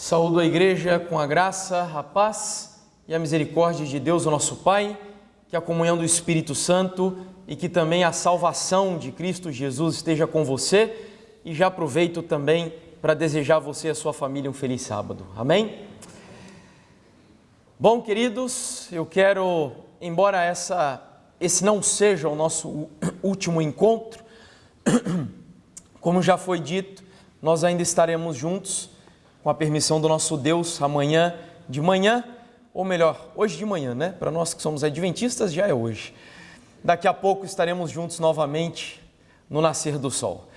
Saúdo a igreja com a graça, a paz e a misericórdia de Deus, o nosso Pai, que a comunhão do Espírito Santo e que também a salvação de Cristo Jesus esteja com você, e já aproveito também para desejar a você e a sua família um feliz sábado. Amém? Bom, queridos, eu quero, embora esse não seja o nosso último encontro, como já foi dito, nós ainda estaremos juntos, com a permissão do nosso Deus, amanhã de manhã, ou melhor, hoje de manhã, né? Para nós que somos adventistas, já é hoje. Daqui a pouco estaremos juntos novamente no nascer do sol.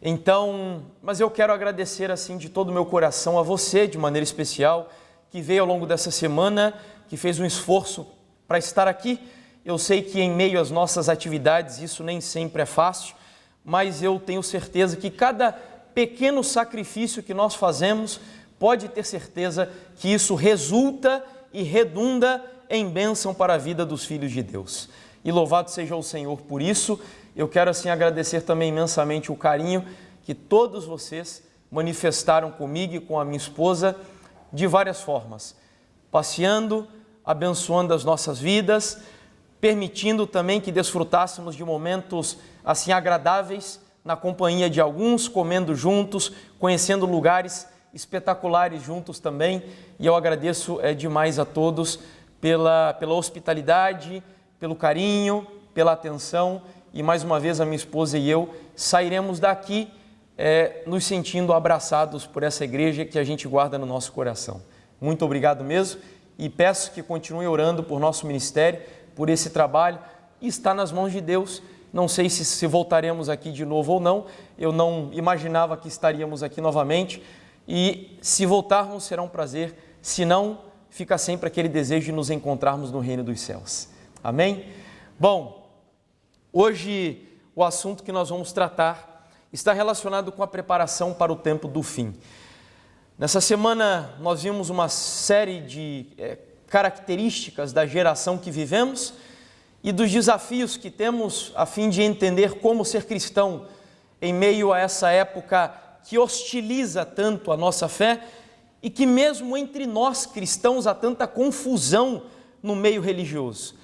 Então, mas eu quero agradecer assim de todo o meu coração a você, de maneira especial, que veio ao longo dessa semana, que fez um esforço para estar aqui. Eu sei que em meio às nossas atividades isso nem sempre é fácil, mas eu tenho certeza que cada pequeno sacrifício que nós fazemos, pode ter certeza que isso resulta e redunda em bênção para a vida dos filhos de Deus. E louvado seja o Senhor por isso. Eu quero assim agradecer também imensamente o carinho que todos vocês manifestaram comigo e com a minha esposa de várias formas, passeando, abençoando as nossas vidas, permitindo também que desfrutássemos de momentos assim agradáveis na companhia de alguns, comendo juntos, conhecendo lugares espetaculares juntos também, e eu agradeço demais a todos pela hospitalidade, pelo carinho, pela atenção, e mais uma vez a minha esposa e eu sairemos daqui nos sentindo abraçados por essa igreja que a gente guarda no nosso coração. Muito obrigado mesmo, e peço que continue orando por nosso ministério, por esse trabalho, e está nas mãos de Deus. Não sei se voltaremos aqui de novo ou não, eu não imaginava que estaríamos aqui novamente, e se voltarmos será um prazer, se não, fica sempre aquele desejo de nos encontrarmos no reino dos céus. Amém? Bom, hoje o assunto que nós vamos tratar está relacionado com a preparação para o tempo do fim. Nessa semana nós vimos uma série de características da geração que vivemos, e dos desafios que temos a fim de entender como ser cristão em meio a essa época que hostiliza tanto a nossa fé e que mesmo entre nós cristãos há tanta confusão no meio religioso.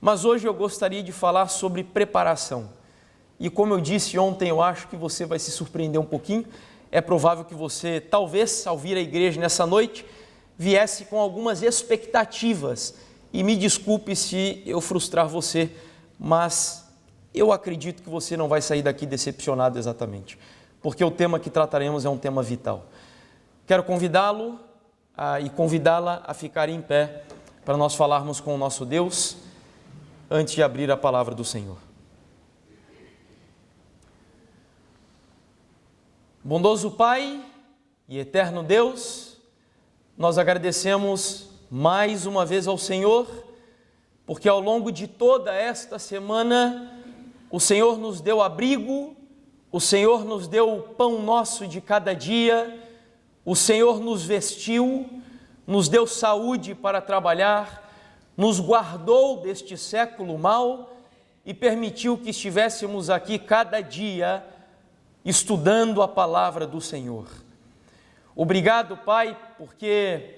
Mas hoje eu gostaria de falar sobre preparação. E como eu disse ontem, eu acho que você vai se surpreender um pouquinho. É provável que você, talvez, ao vir à igreja nessa noite, viesse com algumas expectativas. E me desculpe se eu frustrar você, mas eu acredito que você não vai sair daqui decepcionado exatamente, porque o tema que trataremos é um tema vital. Quero convidá-lo e convidá-la a ficar em pé para nós falarmos com o nosso Deus antes de abrir a palavra do Senhor. Bondoso Pai e eterno Deus, nós agradecemos mais uma vez ao Senhor, porque ao longo de toda esta semana, o Senhor nos deu abrigo, o Senhor nos deu o pão nosso de cada dia, o Senhor nos vestiu, nos deu saúde para trabalhar, nos guardou deste século mau e permitiu que estivéssemos aqui cada dia estudando a palavra do Senhor. Obrigado, Pai, porque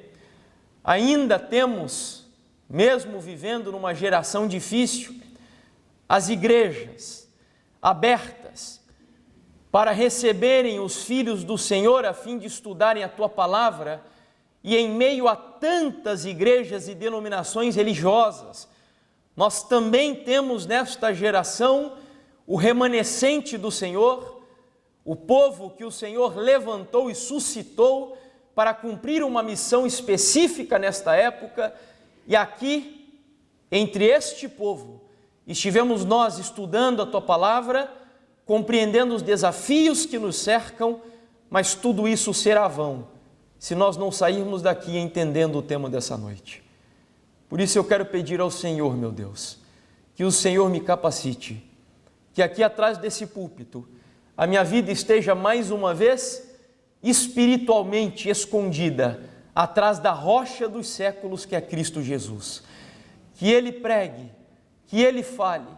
ainda temos, mesmo vivendo numa geração difícil, as igrejas abertas para receberem os filhos do Senhor a fim de estudarem a Tua palavra, e em meio a tantas igrejas e denominações religiosas, nós também temos nesta geração o remanescente do Senhor, o povo que o Senhor levantou e suscitou para cumprir uma missão específica nesta época, e aqui, entre este povo, estivemos nós estudando a Tua palavra, compreendendo os desafios que nos cercam, mas tudo isso será vão, se nós não sairmos daqui entendendo o tema dessa noite. Por isso eu quero pedir ao Senhor, meu Deus, que o Senhor me capacite, que aqui atrás desse púlpito, a minha vida esteja mais uma vez espiritualmente escondida atrás da rocha dos séculos que é Cristo Jesus. Que Ele pregue, que Ele fale,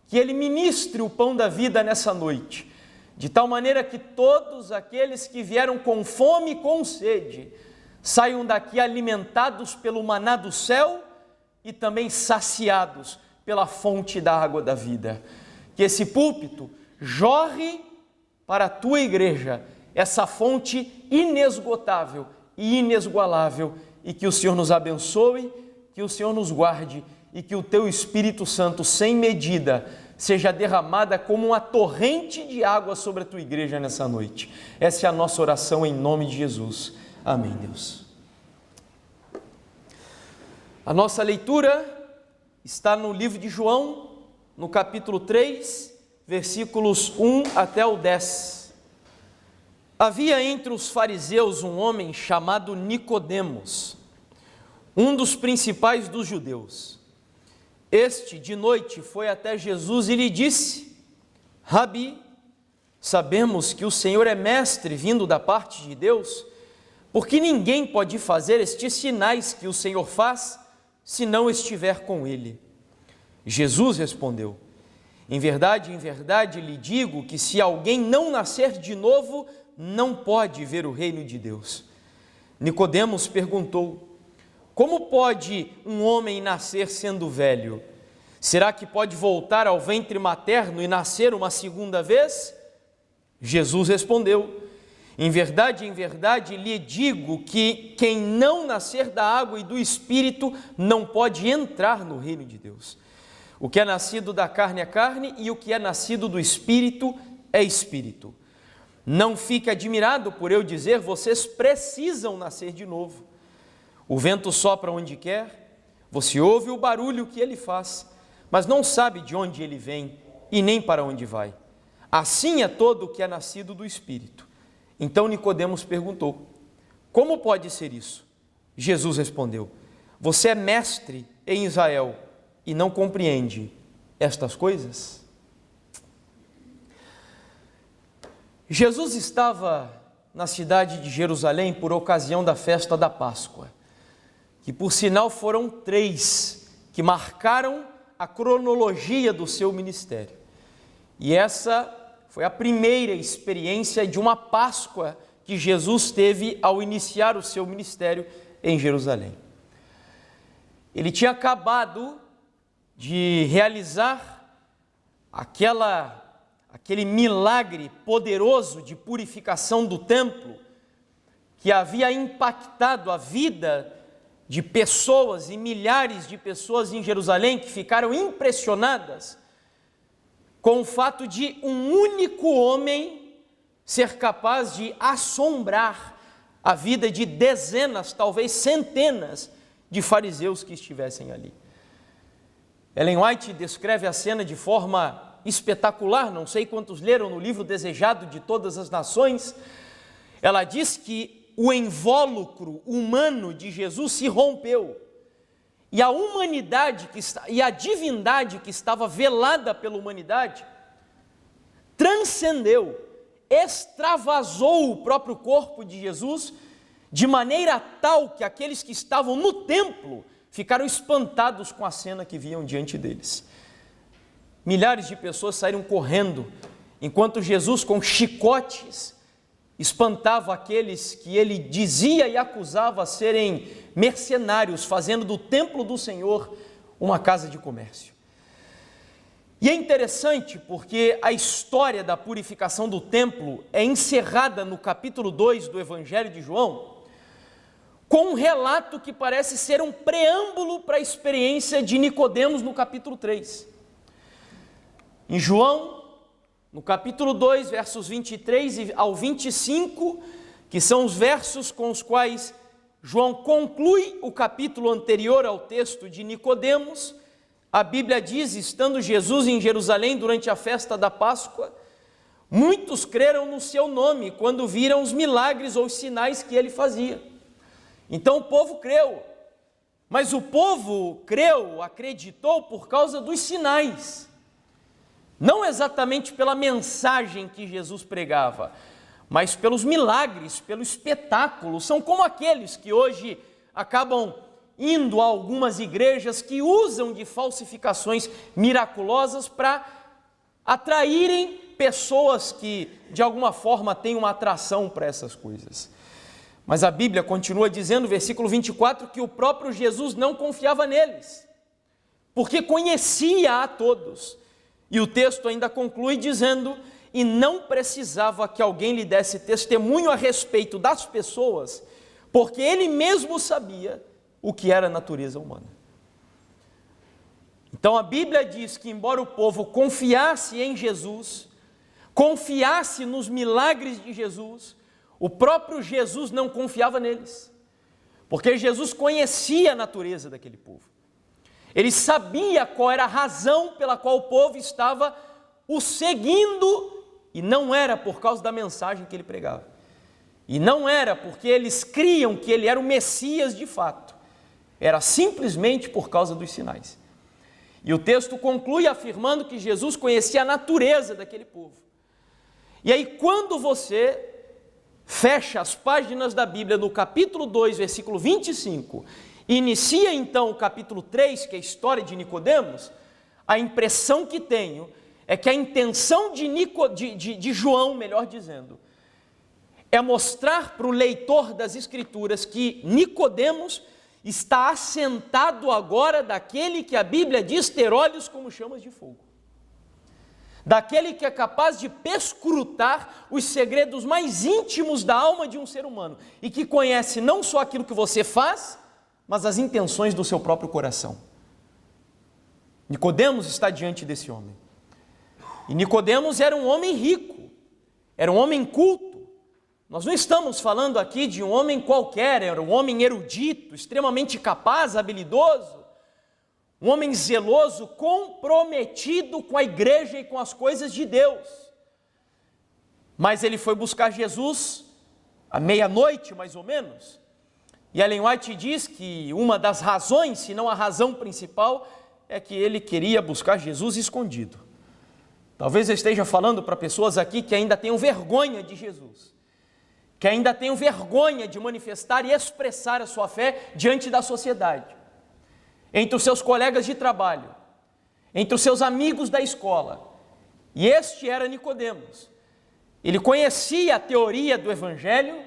que Ele ministre o pão da vida nessa noite, de tal maneira que todos aqueles que vieram com fome e com sede saiam daqui alimentados pelo maná do céu e também saciados pela fonte da água da vida. Que esse púlpito jorre para a tua igreja essa fonte inesgotável e inesgoelável, e que o Senhor nos abençoe, que o Senhor nos guarde e que o teu Espírito Santo, sem medida, seja derramada como uma torrente de água sobre a tua igreja nessa noite. Essa é a nossa oração em nome de Jesus. Amém, Deus. A nossa leitura está no livro de João, no capítulo 3, versículos 1 até o 10. Havia entre os fariseus um homem chamado Nicodemos, um dos principais dos judeus. Este, de noite, foi até Jesus e lhe disse: Rabi, sabemos que o Senhor é mestre vindo da parte de Deus, porque ninguém pode fazer estes sinais que o Senhor faz, se não estiver com ele. Jesus respondeu: em verdade, lhe digo que se alguém não nascer de novo, não pode ver o reino de Deus. Nicodemos perguntou: como pode um homem nascer sendo velho? Será que pode voltar ao ventre materno e nascer uma segunda vez? Jesus respondeu: em verdade, lhe digo que quem não nascer da água e do Espírito não pode entrar no reino de Deus. O que é nascido da carne é carne, e o que é nascido do Espírito é Espírito. Não fique admirado por eu dizer: vocês precisam nascer de novo. O vento sopra onde quer, você ouve o barulho que ele faz, mas não sabe de onde ele vem e nem para onde vai. Assim é todo o que é nascido do Espírito. Então Nicodemos perguntou: como pode ser isso? Jesus respondeu: você é mestre em Israel e não compreende estas coisas? Jesus estava na cidade de Jerusalém por ocasião da festa da Páscoa, que por sinal foram 3 que marcaram a cronologia do seu ministério. E essa foi a primeira experiência de uma Páscoa que Jesus teve ao iniciar o seu ministério em Jerusalém. Ele tinha acabado de realizar aquele milagre poderoso de purificação do templo, que havia impactado a vida de pessoas e milhares de pessoas em Jerusalém, que ficaram impressionadas com o fato de um único homem ser capaz de assombrar a vida de dezenas, talvez centenas de fariseus que estivessem ali. Ellen White descreve a cena de forma espetacular, não sei quantos leram no livro Desejado de Todas as Nações. Ela diz que o invólucro humano de Jesus se rompeu, e a humanidade e a divindade que estava velada pela humanidade transcendeu, extravasou o próprio corpo de Jesus, de maneira tal que aqueles que estavam no templo ficaram espantados com a cena que viam diante deles. Milhares de pessoas saíram correndo, enquanto Jesus, com chicotes, espantava aqueles que ele dizia e acusava serem mercenários, fazendo do templo do Senhor uma casa de comércio. E é interessante porque a história da purificação do templo é encerrada no capítulo 2 do Evangelho de João, com um relato que parece ser um preâmbulo para a experiência de Nicodemos no capítulo 3. Em João, no capítulo 2, versos 23 ao 25, que são os versos com os quais João conclui o capítulo anterior ao texto de Nicodemos, a Bíblia diz: estando Jesus em Jerusalém durante a festa da Páscoa, muitos creram no seu nome quando viram os milagres ou os sinais que ele fazia. Então o povo creu, mas o povo creu, acreditou por causa dos sinais, não exatamente pela mensagem que Jesus pregava, mas pelos milagres, pelo espetáculo. São como aqueles que hoje acabam indo a algumas igrejas que usam de falsificações miraculosas para atraírem pessoas que de alguma forma têm uma atração para essas coisas. Mas a Bíblia continua dizendo, versículo 24, que o próprio Jesus não confiava neles, porque conhecia a todos. E o texto ainda conclui dizendo, e não precisava que alguém lhe desse testemunho a respeito das pessoas, porque ele mesmo sabia o que era a natureza humana. Então a Bíblia diz que embora o povo confiasse em Jesus, confiasse nos milagres de Jesus, o próprio Jesus não confiava neles, porque Jesus conhecia a natureza daquele povo. Ele sabia qual era a razão pela qual o povo estava o seguindo, e não era por causa da mensagem que ele pregava. E não era porque eles criam que ele era o Messias de fato. Era simplesmente por causa dos sinais. E o texto conclui afirmando que Jesus conhecia a natureza daquele povo. E aí, quando você fecha as páginas da Bíblia no capítulo 2, versículo 25, e inicia então o capítulo 3, que é a história de Nicodemos, a impressão que tenho é que a intenção de João, melhor dizendo, é mostrar para o leitor das Escrituras que Nicodemos está assentado agora daquele que a Bíblia diz ter olhos como chamas de fogo. Daquele que é capaz de perscrutar os segredos mais íntimos da alma de um ser humano e que conhece não só aquilo que você faz, mas as intenções do seu próprio coração. Nicodemos está diante desse homem. E Nicodemos era um homem rico, era um homem culto. Nós não estamos falando aqui de um homem qualquer, era um homem erudito, extremamente capaz, habilidoso, um homem zeloso, comprometido com a igreja e com as coisas de Deus. Mas ele foi buscar Jesus à meia-noite, mais ou menos. E Ellen White diz que uma das razões, se não a razão principal, é que ele queria buscar Jesus escondido. Talvez eu esteja falando para pessoas aqui que ainda tenham vergonha de Jesus, que ainda tenham vergonha de manifestar e expressar a sua fé diante da sociedade, entre os seus colegas de trabalho, entre os seus amigos da escola. E este era Nicodemos. Ele conhecia a teoria do Evangelho,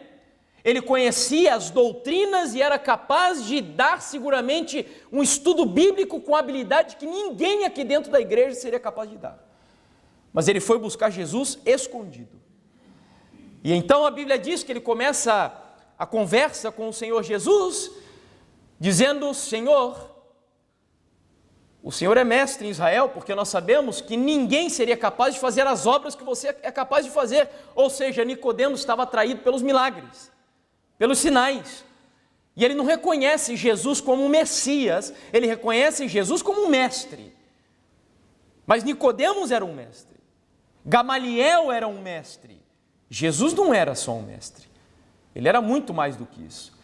ele conhecia as doutrinas e era capaz de dar seguramente um estudo bíblico com habilidade que ninguém aqui dentro da igreja seria capaz de dar. Mas ele foi buscar Jesus escondido. E então a Bíblia diz que ele começa a conversa com o Senhor Jesus, dizendo: Senhor, o Senhor é mestre em Israel, porque nós sabemos que ninguém seria capaz de fazer as obras que você é capaz de fazer. Ou seja, Nicodemos estava atraído pelos milagres, pelos sinais. E ele não reconhece Jesus como um Messias, ele reconhece Jesus como um mestre. Mas Nicodemos era um mestre, Gamaliel era um mestre, Jesus não era só um mestre, ele era muito mais do que isso.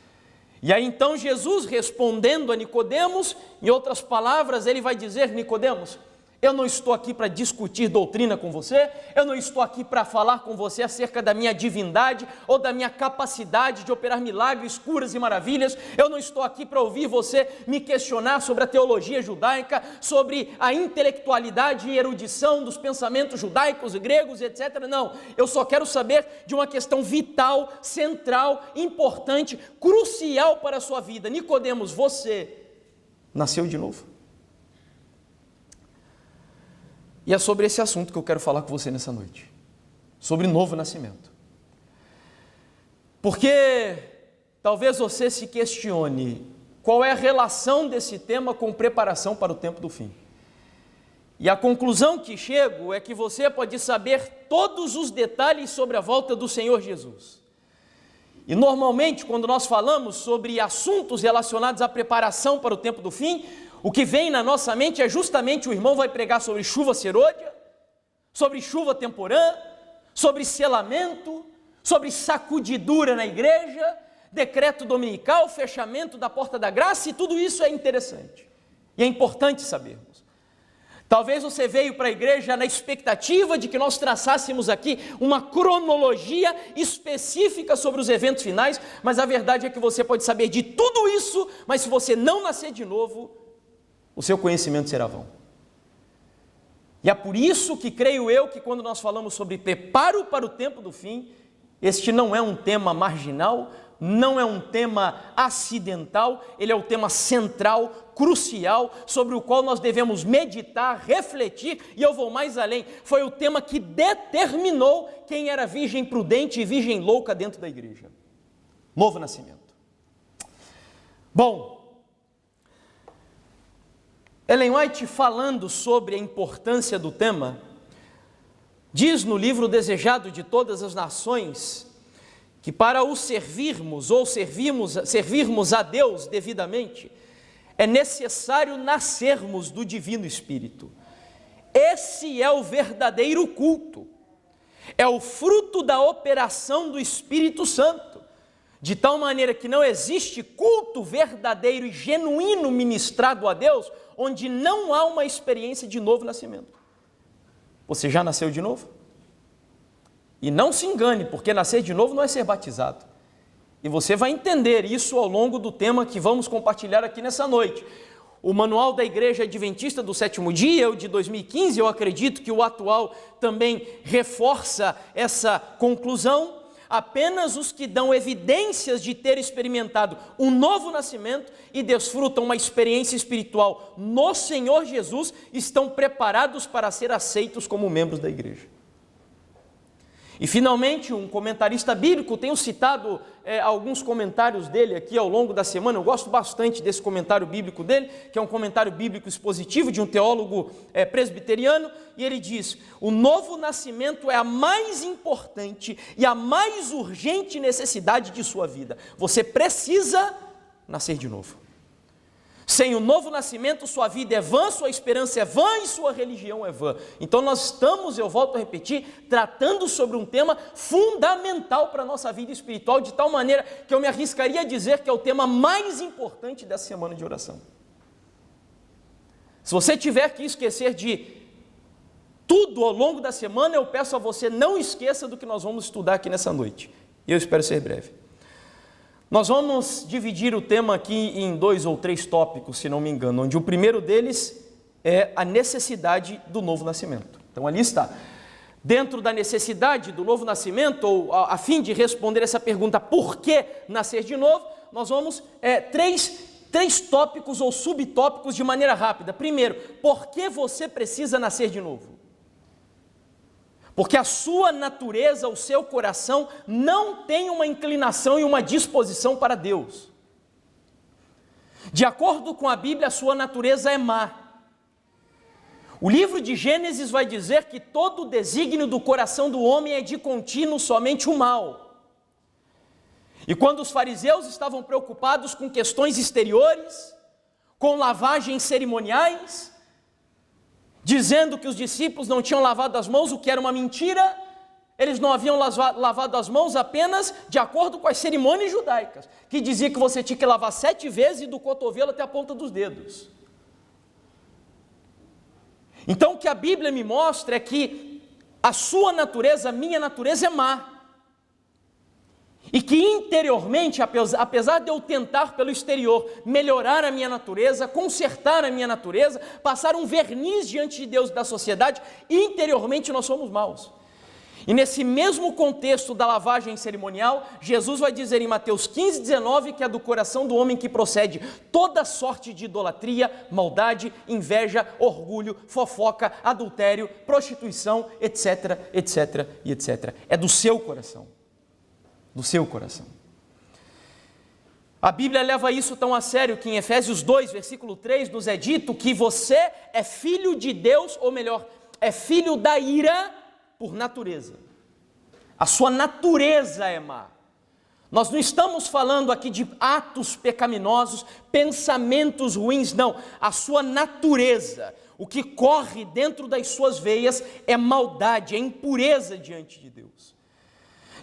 E aí então Jesus, respondendo a Nicodemos, em outras palavras, ele vai dizer: Nicodemos, eu não estou aqui para discutir doutrina com você, eu não estou aqui para falar com você acerca da minha divindade ou da minha capacidade de operar milagres, curas e maravilhas, eu não estou aqui para ouvir você me questionar sobre a teologia judaica, sobre a intelectualidade e erudição dos pensamentos judaicos e gregos, etc. Não, eu só quero saber de uma questão vital, central, importante, crucial para a sua vida. Nicodemos, você nasceu de novo? E é sobre esse assunto que eu quero falar com você nessa noite, sobre novo nascimento. Porque talvez você se questione qual é a relação desse tema com preparação para o tempo do fim. E a conclusão que chego é que você pode saber todos os detalhes sobre a volta do Senhor Jesus. E normalmente, quando nós falamos sobre assuntos relacionados à preparação para o tempo do fim, o que vem na nossa mente é justamente: o irmão vai pregar sobre chuva serôdia, sobre chuva temporã, sobre selamento, sobre sacudidura na igreja, decreto dominical, fechamento da porta da graça, e tudo isso é interessante. E é importante sabermos. Talvez você veio para a igreja na expectativa de que nós traçássemos aqui uma cronologia específica sobre os eventos finais, mas a verdade é que você pode saber de tudo isso, mas se você não nascer de novo, o seu conhecimento será vão. E é por isso que creio eu que quando nós falamos sobre preparo para o tempo do fim, este não é um tema marginal, não é um tema acidental, ele é o tema central, crucial, sobre o qual nós devemos meditar, refletir, e eu vou mais além, foi o tema que determinou quem era virgem prudente e virgem louca dentro da igreja. Novo nascimento. Bom, Ellen White, falando sobre a importância do tema, diz no livro Desejado de Todas as Nações, que para o servirmos ou servirmos a Deus devidamente, é necessário nascermos do Divino Espírito. Esse é o verdadeiro culto, é o fruto da operação do Espírito Santo, de tal maneira que não existe culto verdadeiro e genuíno ministrado a Deus, onde não há uma experiência de novo nascimento. Você já nasceu de novo? E não se engane, porque nascer de novo não é ser batizado. E você vai entender isso ao longo do tema que vamos compartilhar aqui nessa noite. O Manual da Igreja Adventista do Sétimo Dia, o de 2015, eu acredito que o atual também reforça essa conclusão. Apenas os que dão evidências de ter experimentado um novo nascimento e desfrutam uma experiência espiritual no Senhor Jesus estão preparados para ser aceitos como membros da igreja. E finalmente, um comentarista bíblico, tenho citado alguns comentários dele aqui ao longo da semana, eu gosto bastante desse comentário bíblico dele, que é um comentário bíblico expositivo de um teólogo presbiteriano, e ele diz: o novo nascimento é a mais importante e a mais urgente necessidade de sua vida. Você precisa nascer de novo. Sem o novo nascimento, sua vida é vã, sua esperança é vã e sua religião é vã. Então nós estamos, eu volto a repetir, tratando sobre um tema fundamental para a nossa vida espiritual, de tal maneira que eu me arriscaria a dizer que é o tema mais importante dessa semana de oração. Se você tiver que esquecer de tudo ao longo da semana, eu peço a você, não esqueça do que nós vamos estudar aqui nessa noite. E eu espero ser breve. Nós vamos dividir o tema aqui em 2 ou 3 tópicos, se não me engano, onde o primeiro deles é a necessidade do novo nascimento. Então ali está. Dentro da necessidade do novo nascimento, ou a fim de responder essa pergunta, por que nascer de novo, nós vamos três tópicos ou subtópicos de maneira rápida. Primeiro, por que você precisa nascer de novo? Porque a sua natureza, o seu coração, não tem uma inclinação e uma disposição para Deus. De acordo com a Bíblia, a sua natureza é má. O livro de Gênesis vai dizer que todo o desígnio do coração do homem é de contínuo somente o mal. E quando os fariseus estavam preocupados com questões exteriores, com lavagens cerimoniais, dizendo que os discípulos não tinham lavado as mãos, o que era uma mentira, eles não haviam lavado as mãos apenas de acordo com as cerimônias judaicas, que dizia que você tinha que lavar 7 vezes do cotovelo até a ponta dos dedos. Então o que a Bíblia me mostra é que a sua natureza, a minha natureza é má. E que interiormente, apesar de eu tentar pelo exterior melhorar a minha natureza, consertar a minha natureza, passar um verniz diante de Deus e da sociedade, interiormente nós somos maus. E nesse mesmo contexto da lavagem cerimonial, Jesus vai dizer em Mateus 15:19 que é do coração do homem que procede toda sorte de idolatria, maldade, inveja, orgulho, fofoca, adultério, prostituição, etc, etc e etc. É do seu coração. Do seu coração. A Bíblia leva isso tão a sério que em Efésios 2, versículo 3, nos é dito que você é filho de Deus, ou melhor, é filho da ira por natureza. A sua natureza é má. Nós não estamos falando aqui de atos pecaminosos, pensamentos ruins, não. A sua natureza, o que corre dentro das suas veias é maldade, é impureza diante de Deus.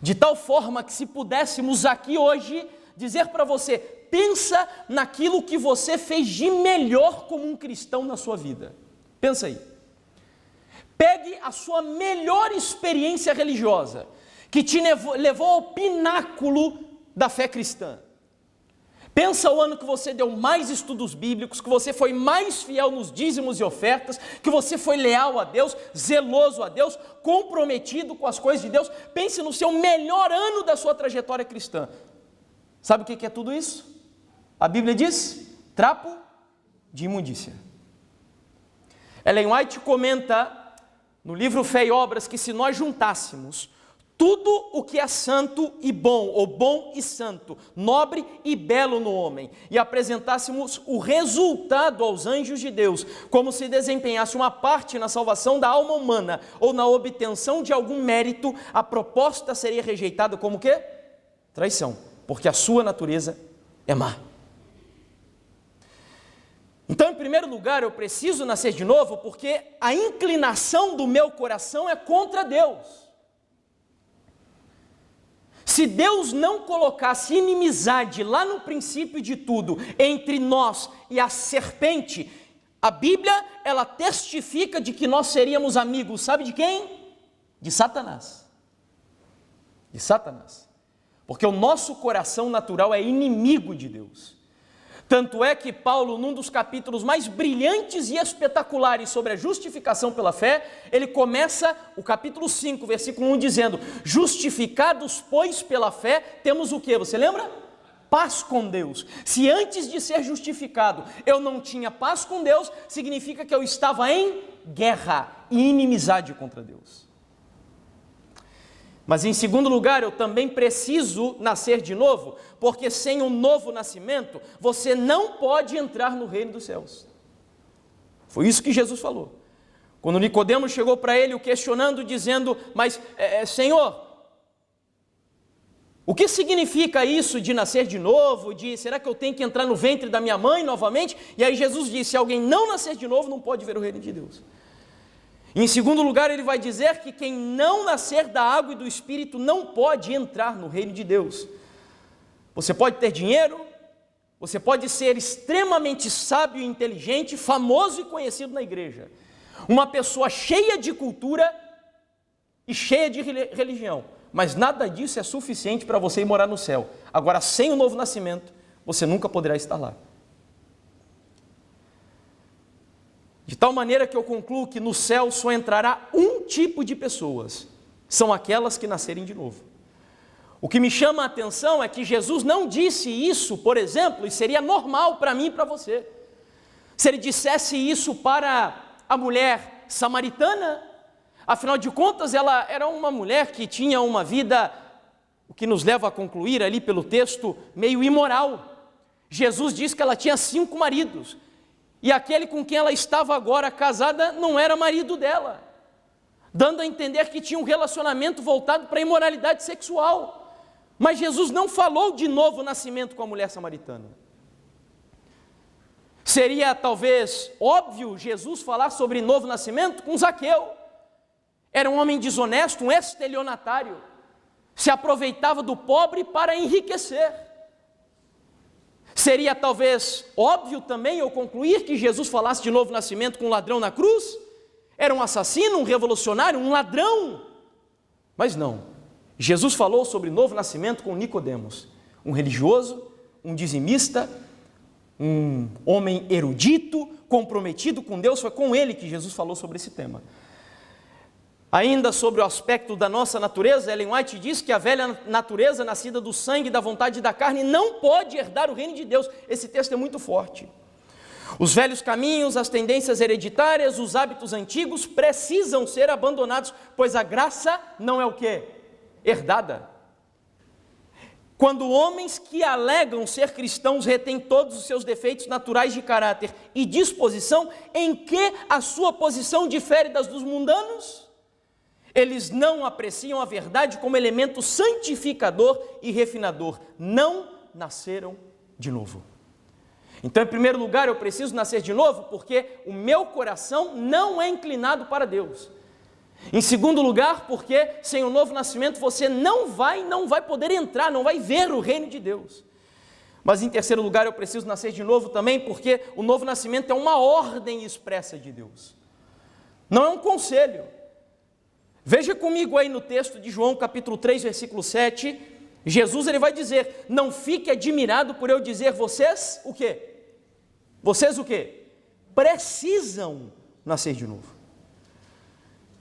De tal forma que se pudéssemos aqui hoje dizer para você, pensa naquilo que você fez de melhor como um cristão na sua vida. Pensa aí. Pegue a sua melhor experiência religiosa, que te levou ao pináculo da fé cristã. Pensa o ano que você deu mais estudos bíblicos, que você foi mais fiel nos dízimos e ofertas, que você foi leal a Deus, zeloso a Deus, comprometido com as coisas de Deus. Pense no seu melhor ano da sua trajetória cristã. Sabe o que é tudo isso? A Bíblia diz: trapo de imundícia. Ellen White comenta no livro Fé e Obras que se nós juntássemos tudo o que é santo e bom, ou bom e santo, nobre e belo no homem, e apresentássemos o resultado aos anjos de Deus, como se desempenhasse uma parte na salvação da alma humana, ou na obtenção de algum mérito, a proposta seria rejeitada como quê? Traição, porque a sua natureza é má. Então, em primeiro lugar, eu preciso nascer de novo, porque a inclinação do meu coração é contra Deus. Se Deus não colocasse inimizade lá no princípio de tudo, entre nós e a serpente, a Bíblia, ela testifica de que nós seríamos amigos, sabe de quem? De Satanás. De Satanás. Porque o nosso coração natural é inimigo de Deus. Tanto é que Paulo, num dos capítulos mais brilhantes e espetaculares sobre a justificação pela fé, ele começa o capítulo 5, versículo 1, dizendo: justificados, pois, pela fé, temos o quê? Você lembra? Paz com Deus. Se antes de ser justificado eu não tinha paz com Deus, significa que eu estava em guerra e inimizade contra Deus. Mas em segundo lugar, eu também preciso nascer de novo, porque sem um novo nascimento, você não pode entrar no reino dos céus. Foi isso que Jesus falou. Quando Nicodemos chegou para ele, o questionando, dizendo: mas Senhor, o que significa isso de nascer de novo? Será que eu tenho que entrar no ventre da minha mãe novamente? E aí Jesus disse: se alguém não nascer de novo, não pode ver o reino de Deus. Em segundo lugar, ele vai dizer que quem não nascer da água e do Espírito não pode entrar no reino de Deus. Você pode ter dinheiro, você pode ser extremamente sábio e inteligente, famoso e conhecido na igreja, uma pessoa cheia de cultura e cheia de religião, mas nada disso é suficiente para você ir morar no céu. Agora, sem o novo nascimento, você nunca poderá estar lá. De tal maneira que eu concluo que no céu só entrará um tipo de pessoas, são aquelas que nascerem de novo. O que me chama a atenção é que Jesus não disse isso, por exemplo, e seria normal para mim e para você, se ele dissesse isso para a mulher samaritana. Afinal de contas, ela era uma mulher que tinha uma vida, o que nos leva a concluir ali pelo texto, meio imoral. Jesus diz que ela tinha 5 maridos, e aquele com quem ela estava agora casada não era marido dela, dando a entender que tinha um relacionamento voltado para a imoralidade sexual. Mas Jesus não falou de novo nascimento com a mulher samaritana. Seria talvez óbvio Jesus falar sobre novo nascimento com Zaqueu. Era um homem desonesto, um estelionatário, se aproveitava do pobre para enriquecer. Seria talvez óbvio também eu concluir que Jesus falasse de novo nascimento com um ladrão na cruz? Era um assassino, um revolucionário, um ladrão? Mas não. Jesus falou sobre novo nascimento com Nicodemos, um religioso, um dizimista, um homem erudito, comprometido com Deus. Foi com ele que Jesus falou sobre esse tema. Ainda sobre o aspecto da nossa natureza, Ellen White diz que a velha natureza, nascida do sangue e da vontade da carne, não pode herdar o reino de Deus. Esse texto é muito forte. Os velhos caminhos, as tendências hereditárias, os hábitos antigos precisam ser abandonados, pois a graça não é o quê? Herdada. Quando homens que alegam ser cristãos retêm todos os seus defeitos naturais de caráter e disposição, em que a sua posição difere das dos mundanos? Eles não apreciam a verdade como elemento santificador e refinador. Não nasceram de novo. Então, em primeiro lugar, eu preciso nascer de novo porque o meu coração não é inclinado para Deus. Em segundo lugar, porque sem o novo nascimento você não vai poder entrar, não vai ver o reino de Deus. Mas em terceiro lugar, eu preciso nascer de novo também porque o novo nascimento é uma ordem expressa de Deus. Não é um conselho. Veja comigo aí no texto de João capítulo 3, versículo 7, Jesus ele vai dizer: não fique admirado por eu dizer vocês o quê? Vocês o quê? Precisam nascer de novo.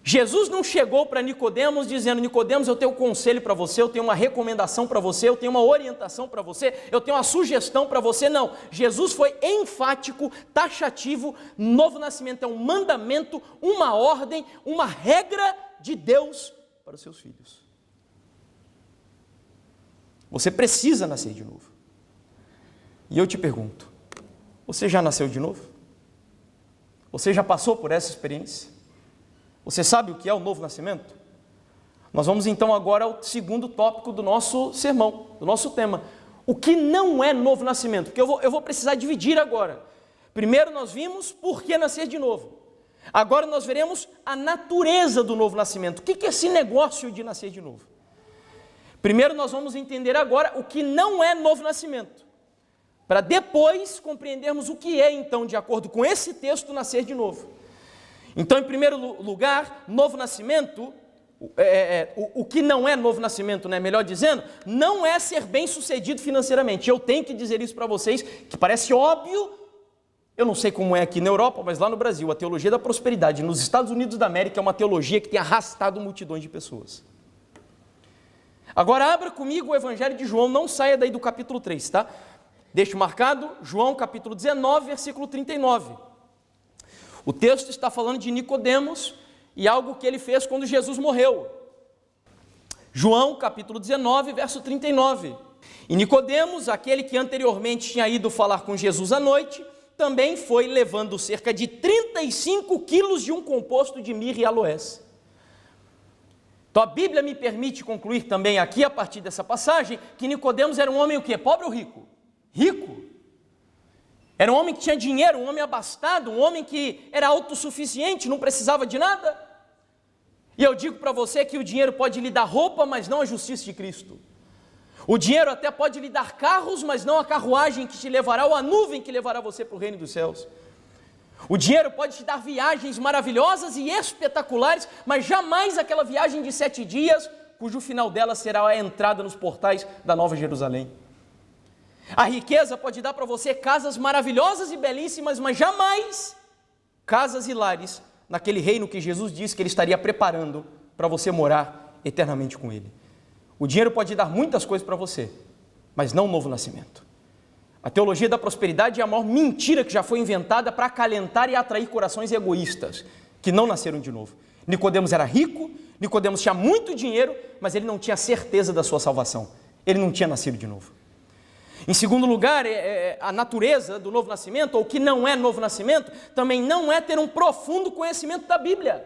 Jesus não chegou para Nicodemos dizendo: Nicodemos, eu tenho um conselho para você, eu tenho uma recomendação para você, eu tenho uma orientação para você, eu tenho uma sugestão para você. Não, Jesus foi enfático, taxativo. Novo nascimento é um mandamento, uma ordem, uma regra de Deus para os seus filhos. Você precisa nascer de novo. E eu te pergunto, você já nasceu de novo? Você já passou por essa experiência? Você sabe o que é o novo nascimento? Nós vamos então agora ao segundo tópico do nosso sermão, do nosso tema. O que não é novo nascimento? Porque eu vou precisar dividir agora. Primeiro nós vimos por que nascer de novo. Agora nós veremos a natureza do novo nascimento. O que é esse negócio de nascer de novo? Primeiro nós vamos entender agora o que não é novo nascimento, para depois compreendermos o que é então, de acordo com esse texto, nascer de novo. Então, em primeiro lugar, novo nascimento, o que não é novo nascimento, né? Melhor dizendo, não é ser bem sucedido financeiramente. Eu tenho que dizer isso para vocês, que parece óbvio. Eu não sei como é aqui na Europa, mas lá no Brasil, a teologia da prosperidade nos Estados Unidos da América é uma teologia que tem arrastado multidões de pessoas. Agora abra comigo o Evangelho de João, não saia daí do capítulo 3, tá? Deixe marcado, João capítulo 19, versículo 39. O texto está falando de Nicodemos e algo que ele fez quando Jesus morreu. João capítulo 19, verso 39. E Nicodemos, aquele que anteriormente tinha ido falar com Jesus à noite, também foi levando cerca de 35 quilos de um composto de mirra e aloés. Então a Bíblia me permite concluir também aqui, a partir dessa passagem, que Nicodemos era um homem o quê? Pobre ou rico? Rico. Era um homem que tinha dinheiro, um homem abastado, um homem que era autossuficiente, não precisava de nada. E eu digo para você que o dinheiro pode lhe dar roupa, mas não a justiça de Cristo. O dinheiro até pode lhe dar carros, mas não a carruagem que te levará, ou a nuvem que levará você para o reino dos céus. O dinheiro pode te dar viagens maravilhosas e espetaculares, mas jamais aquela viagem de 7 dias, cujo final dela será a entrada nos portais da Nova Jerusalém. A riqueza pode dar para você casas maravilhosas e belíssimas, mas jamais casas e lares naquele reino que Jesus disse que Ele estaria preparando para você morar eternamente com Ele. O dinheiro pode dar muitas coisas para você, mas não um novo nascimento. A teologia da prosperidade é a maior mentira que já foi inventada para acalentar e atrair corações egoístas, que não nasceram de novo. Nicodemos era rico, Nicodemos tinha muito dinheiro, mas ele não tinha certeza da sua salvação. Ele não tinha nascido de novo. Em segundo lugar, a natureza do novo nascimento, ou o que não é novo nascimento, também não é ter um profundo conhecimento da Bíblia.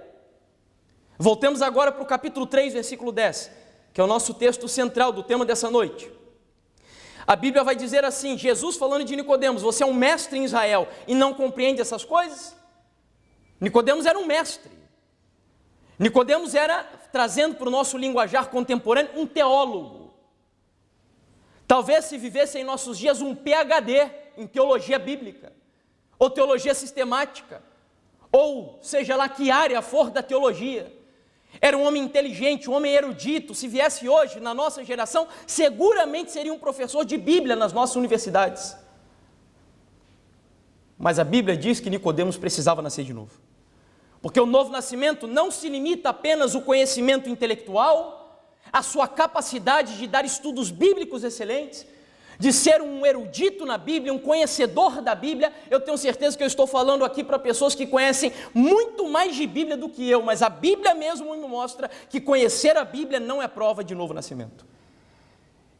Voltemos agora para o capítulo 3, versículo 10, que é o nosso texto central do tema dessa noite. A Bíblia vai dizer assim, Jesus falando de Nicodemos: você é um mestre em Israel e não compreende essas coisas? Nicodemos era um mestre. Nicodemos era, trazendo para o nosso linguajar contemporâneo, um teólogo. Talvez se vivesse em nossos dias um PhD em teologia bíblica, ou teologia sistemática, ou seja lá que área for da teologia. Era um homem inteligente, um homem erudito. Se viesse hoje, na nossa geração, seguramente seria um professor de Bíblia nas nossas universidades. Mas a Bíblia diz que Nicodemos precisava nascer de novo. Porque o novo nascimento não se limita apenas ao conhecimento intelectual, a sua capacidade de dar estudos bíblicos excelentes, de ser um erudito na Bíblia, um conhecedor da Bíblia. Eu tenho certeza que eu estou falando aqui para pessoas que conhecem muito mais de Bíblia do que eu, mas a Bíblia mesmo me mostra que conhecer a Bíblia não é prova de novo nascimento.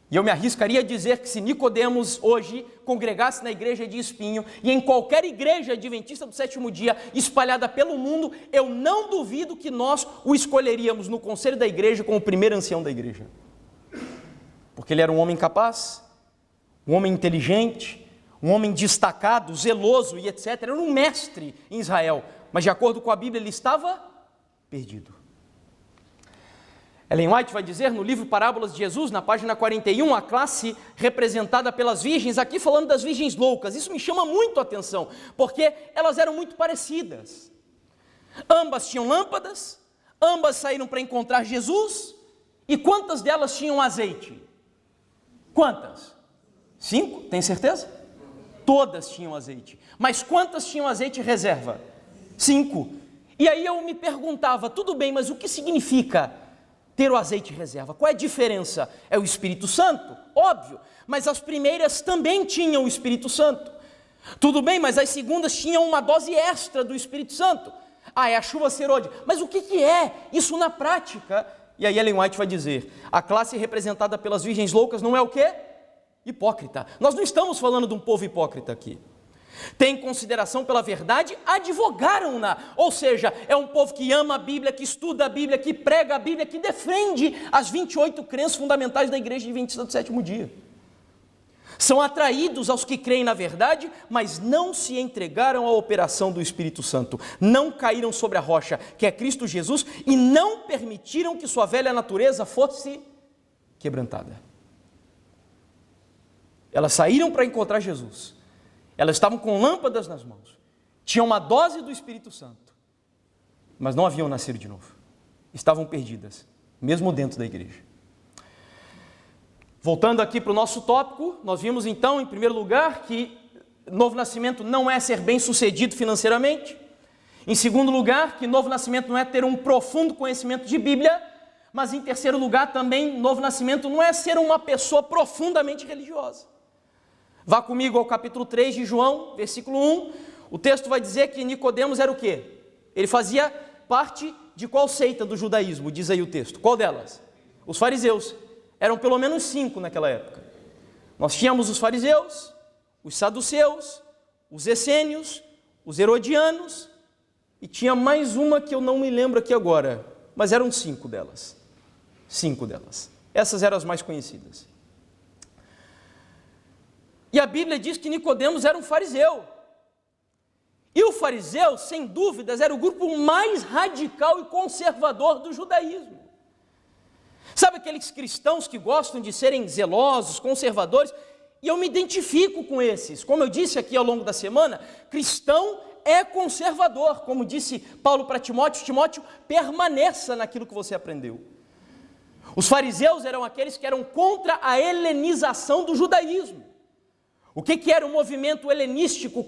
E eu me arriscaria a dizer que se Nicodemos hoje congregasse na igreja de Espinho e em qualquer igreja adventista do sétimo dia espalhada pelo mundo, eu não duvido que nós o escolheríamos no conselho da igreja como o primeiro ancião da igreja. Porque ele era um homem capaz, um homem inteligente, um homem destacado, zeloso e etc. Era um mestre em Israel, mas de acordo com a Bíblia ele estava perdido. Ellen White vai dizer no livro Parábolas de Jesus, na página 41, a classe representada pelas virgens, aqui falando das virgens loucas. Isso me chama muito a atenção, porque elas eram muito parecidas. Ambas tinham lâmpadas, ambas saíram para encontrar Jesus, e quantas delas tinham azeite? Quantas? 5? Tem certeza? Todas tinham azeite. Mas quantas tinham azeite em reserva? 5. E aí eu me perguntava, tudo bem, mas o que significa ter o azeite em reserva? Qual é a diferença? É o Espírito Santo? Óbvio, mas as primeiras também tinham o Espírito Santo. Tudo bem, mas as segundas tinham uma dose extra do Espírito Santo. Ah, é a chuva serôdia. Mas o que é isso na prática? E aí Ellen White vai dizer, a classe representada pelas virgens loucas não é o quê? Hipócrita. Nós não estamos falando de um povo hipócrita aqui. Tem consideração pela verdade, advogaram-na. Ou seja, é um povo que ama a Bíblia, que estuda a Bíblia, que prega a Bíblia, que defende as 28 crenças fundamentais da Igreja Adventista do Sétimo Dia. São atraídos aos que creem na verdade, mas não se entregaram à operação do Espírito Santo. Não caíram sobre a rocha, que é Cristo Jesus, e não permitiram que sua velha natureza fosse quebrantada. Elas saíram para encontrar Jesus. Elas estavam com lâmpadas nas mãos. Tinham uma dose do Espírito Santo, mas não haviam nascido de novo. Estavam perdidas, mesmo dentro da igreja. Voltando aqui para o nosso tópico, nós vimos então, em primeiro lugar, que novo nascimento não é ser bem sucedido financeiramente. Em segundo lugar, que novo nascimento não é ter um profundo conhecimento de Bíblia. Mas em terceiro lugar também, novo nascimento não é ser uma pessoa profundamente religiosa. Vá comigo ao capítulo 3 de João, versículo 1. O texto vai dizer que Nicodemos era o quê? Ele fazia parte de qual seita do judaísmo? Diz aí o texto. Qual delas? Os fariseus. Eram pelo menos 5 naquela época. Nós tínhamos os fariseus, os saduceus, os essênios, os herodianos, e tinha mais uma que eu não me lembro aqui agora, mas eram 5 delas. 5 delas. Essas eram as mais conhecidas. E a Bíblia diz que Nicodemos era um fariseu. E o fariseu, sem dúvidas, era o grupo mais radical e conservador do judaísmo. Sabe aqueles cristãos que gostam de serem zelosos, conservadores? E eu me identifico com esses. Como eu disse aqui ao longo da semana, cristão é conservador. Como disse Paulo para Timóteo, Timóteo, permaneça naquilo que você aprendeu. Os fariseus eram aqueles que eram contra a helenização do judaísmo. O que era o movimento helenístico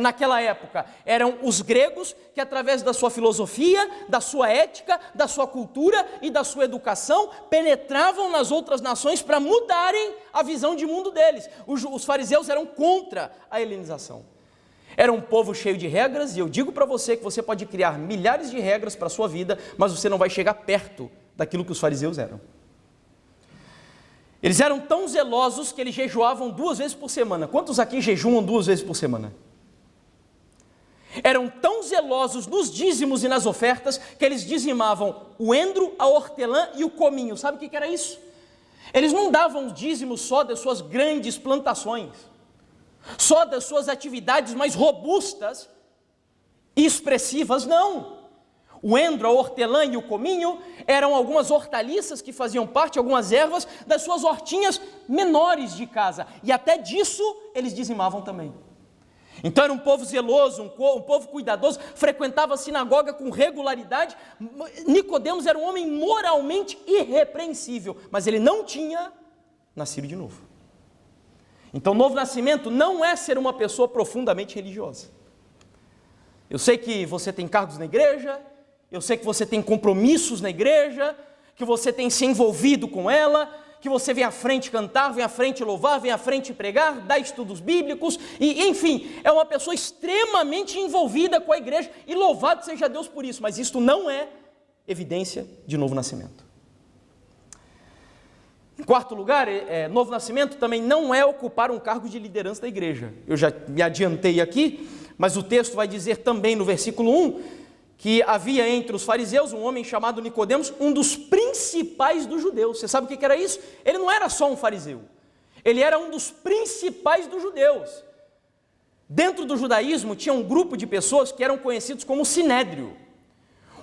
naquela época? Eram os gregos que, através da sua filosofia, da sua ética, da sua cultura e da sua educação, penetravam nas outras nações para mudarem a visão de mundo deles. Os fariseus eram contra a helenização. Era um povo cheio de regras, e eu digo para você que você pode criar milhares de regras para a sua vida, mas você não vai chegar perto daquilo que os fariseus eram. Eles eram tão zelosos que eles jejuavam 2 vezes por semana. Quantos aqui jejuam 2 vezes por semana? Eram tão zelosos nos dízimos e nas ofertas que eles dizimavam o endro, a hortelã e o cominho. Sabe o que era isso? Eles não davam dízimo só das suas grandes plantações, só das suas atividades mais robustas e expressivas, não. O endro, a hortelã e o cominho eram algumas hortaliças que faziam parte, algumas ervas, das suas hortinhas menores de casa. E até disso eles dizimavam também. Então era um povo zeloso, um povo cuidadoso, frequentava a sinagoga com regularidade. Nicodemos era um homem moralmente irrepreensível, mas ele não tinha nascido de novo. Então, novo nascimento não é ser uma pessoa profundamente religiosa. Eu sei que você tem cargos na igreja, eu sei que você tem compromissos na igreja, que você tem se envolvido com ela, que você vem à frente cantar, vem à frente louvar, vem à frente pregar, dar estudos bíblicos, e enfim, é uma pessoa extremamente envolvida com a igreja, e louvado seja Deus por isso, mas isto não é evidência de novo nascimento. Em quarto lugar, novo nascimento também não é ocupar um cargo de liderança da igreja. Eu já me adiantei aqui, mas o texto vai dizer também no versículo 1, que havia entre os fariseus um homem chamado Nicodemos, um dos principais dos judeus. Você sabe o que era isso? Ele não era só um fariseu, ele era um dos principais dos judeus. Dentro do judaísmo tinha um grupo de pessoas que eram conhecidos como Sinédrio.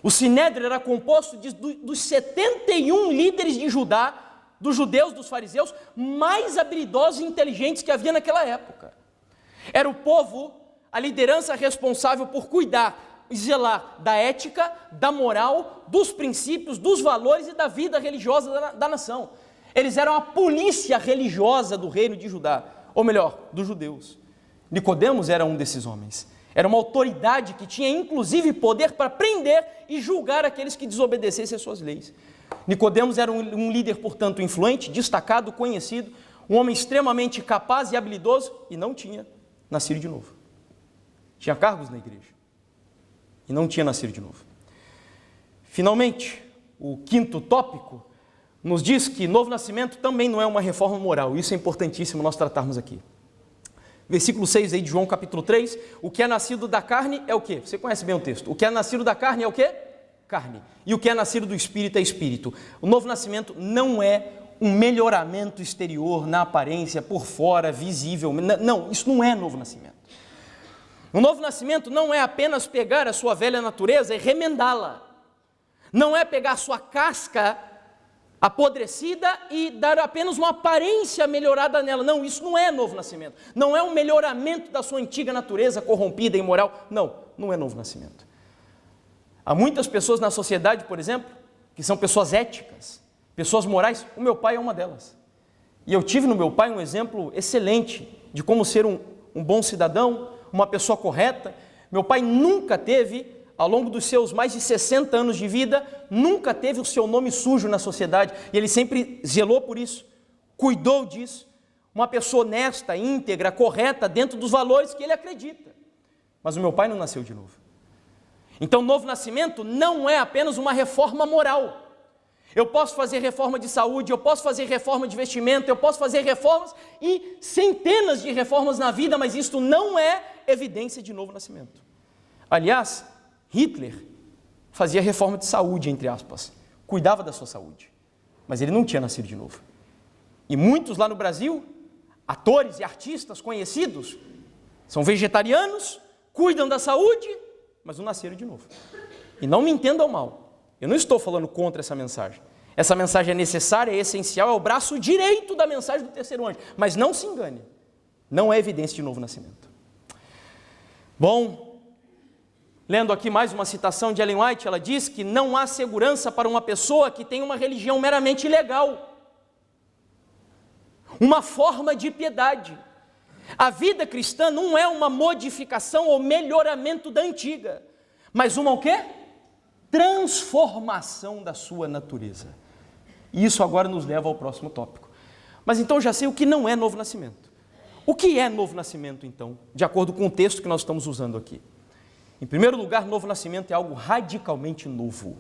O Sinédrio era composto dos 71 líderes de Judá, dos judeus, dos fariseus, mais habilidosos e inteligentes que havia naquela época. Era o povo, a liderança responsável por cuidar e zelar da ética, da moral, dos princípios, dos valores e da vida religiosa da nação. Eles eram a polícia religiosa do reino de Judá, ou melhor, dos judeus. Nicodemos era um desses homens. Era uma autoridade que tinha inclusive poder para prender e julgar aqueles que desobedecessem às suas leis. Nicodemos era um líder, portanto, influente, destacado, conhecido, um homem extremamente capaz e habilidoso e não tinha nascido de novo. Tinha cargos na igreja e não tinha nascido de novo. Finalmente, o quinto tópico nos diz que novo nascimento também não é uma reforma moral. Isso é importantíssimo nós tratarmos aqui. Versículo 6 aí de João capítulo 3, o que é nascido da carne é o quê? Você conhece bem o texto. O que é nascido da carne é o quê? Carne. E o que é nascido do Espírito é Espírito. O novo nascimento não é um melhoramento exterior, na aparência, por fora, visível. Não, isso não é novo nascimento. O novo nascimento não é apenas pegar a sua velha natureza e remendá-la. Não é pegar a sua casca apodrecida e dar apenas uma aparência melhorada nela. Não, isso não é novo nascimento. Não é um melhoramento da sua antiga natureza corrompida e imoral. Não é novo nascimento. Há muitas pessoas na sociedade, por exemplo, que são pessoas éticas, pessoas morais. O meu pai é uma delas. E eu tive no meu pai um exemplo excelente de como ser um bom cidadão, uma pessoa correta. Meu pai nunca teve, ao longo dos seus mais de 60 anos de vida, nunca teve o seu nome sujo na sociedade, e ele sempre zelou por isso, cuidou disso, uma pessoa honesta, íntegra, correta, dentro dos valores que ele acredita. Mas o meu pai não nasceu de novo. Então, novo nascimento não é apenas uma reforma moral. Eu posso fazer reforma de saúde, eu posso fazer reforma de vestimento, eu posso fazer reformas e centenas de reformas na vida, mas isto não é evidência de novo nascimento. Aliás, Hitler fazia reforma de saúde, entre aspas, cuidava da sua saúde, mas ele não tinha nascido de novo. E muitos lá no Brasil, atores e artistas conhecidos, são vegetarianos, cuidam da saúde, mas não nasceram de novo. E não me entendam mal, eu não estou falando contra essa mensagem. Essa mensagem é necessária, é essencial, é o braço direito da mensagem do terceiro anjo, mas não se engane, não é evidência de novo nascimento. Bom, lendo aqui mais uma citação de Ellen White, ela diz que não há segurança para uma pessoa que tem uma religião meramente legal, uma forma de piedade. A vida cristã não é uma modificação ou melhoramento da antiga, mas uma o quê? Transformação da sua natureza. E isso agora nos leva ao próximo tópico. Mas então eu já sei o que não é novo nascimento. O que é novo nascimento então, de acordo com o texto que nós estamos usando aqui? Em primeiro lugar, novo nascimento é algo radicalmente novo.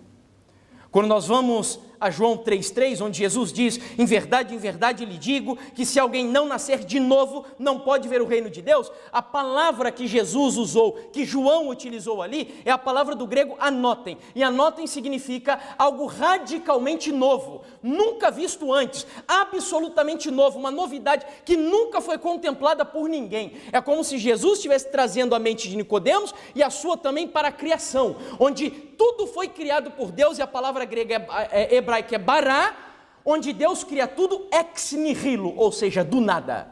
Quando nós vamos a João 3,3, onde Jesus diz, em verdade lhe digo, que se alguém não nascer de novo, não pode ver o reino de Deus, a palavra que Jesus usou, que João utilizou ali, é a palavra do grego anotem, e anotem significa algo radicalmente novo, nunca visto antes, absolutamente novo, uma novidade que nunca foi contemplada por ninguém. É como se Jesus estivesse trazendo a mente de Nicodemos e a sua também para a criação, onde tudo foi criado por Deus, e a palavra grega hebraica é bará, onde Deus cria tudo ex nihilo, ou seja, do nada,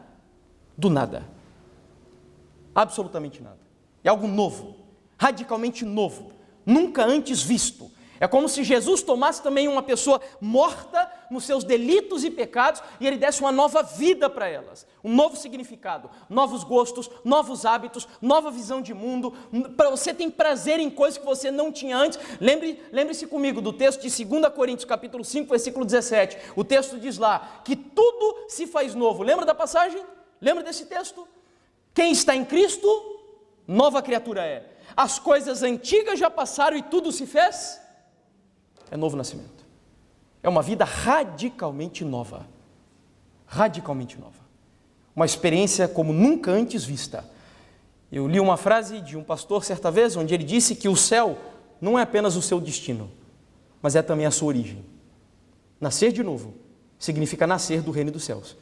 absolutamente nada. É algo novo, radicalmente novo, nunca antes visto. É como se Jesus tomasse também uma pessoa morta nos seus delitos e pecados e ele desse uma nova vida para elas, um novo significado, novos gostos, novos hábitos, nova visão de mundo. Para você ter prazer em coisas que você não tinha antes. Lembre-se comigo do texto de 2 Coríntios capítulo 5, versículo 17. O texto diz lá que tudo se faz novo. Lembra da passagem? Lembra desse texto? Quem está em Cristo, nova criatura é. As coisas antigas já passaram e tudo se fez. É novo nascimento. É uma vida radicalmente nova. Radicalmente nova. Uma experiência como nunca antes vista. Eu li uma frase de um pastor certa vez, onde ele disse que o céu não é apenas o seu destino, mas é também a sua origem. Nascer de novo significa nascer do reino dos céus.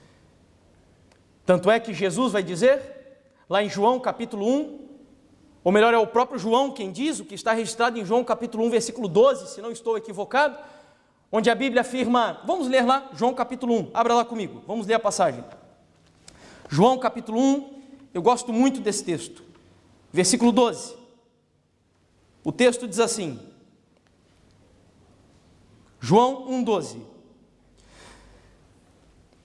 Tanto é que Jesus vai dizer, lá em João capítulo 1, ou melhor, é o próprio João quem diz, o que está registrado em João capítulo 1, versículo 12, se não estou equivocado, onde a Bíblia afirma, vamos ler lá, João capítulo 1, abra lá comigo, vamos ler a passagem. João capítulo 1, eu gosto muito desse texto, versículo 12, o texto diz assim, João 1,12,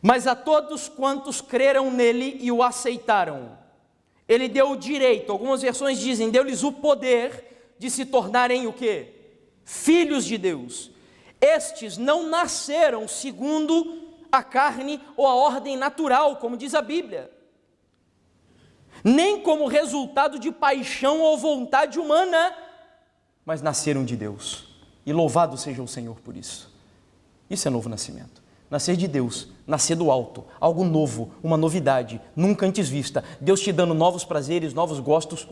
mas a todos quantos creram nele e o aceitaram, Ele deu o direito, algumas versões dizem, deu-lhes o poder de se tornarem o quê? Filhos de Deus. Estes não nasceram segundo a carne ou a ordem natural, como diz a Bíblia, nem como resultado de paixão ou vontade humana, mas nasceram de Deus. E louvado seja o Senhor por isso. Isso é novo nascimento. Nascer de Deus, nascer do alto, algo novo, uma novidade, nunca antes vista. Deus te dando novos prazeres, novos gostos,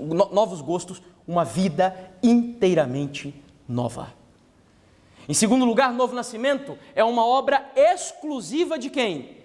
uma vida inteiramente nova. Em segundo lugar, novo nascimento é uma obra exclusiva de quem?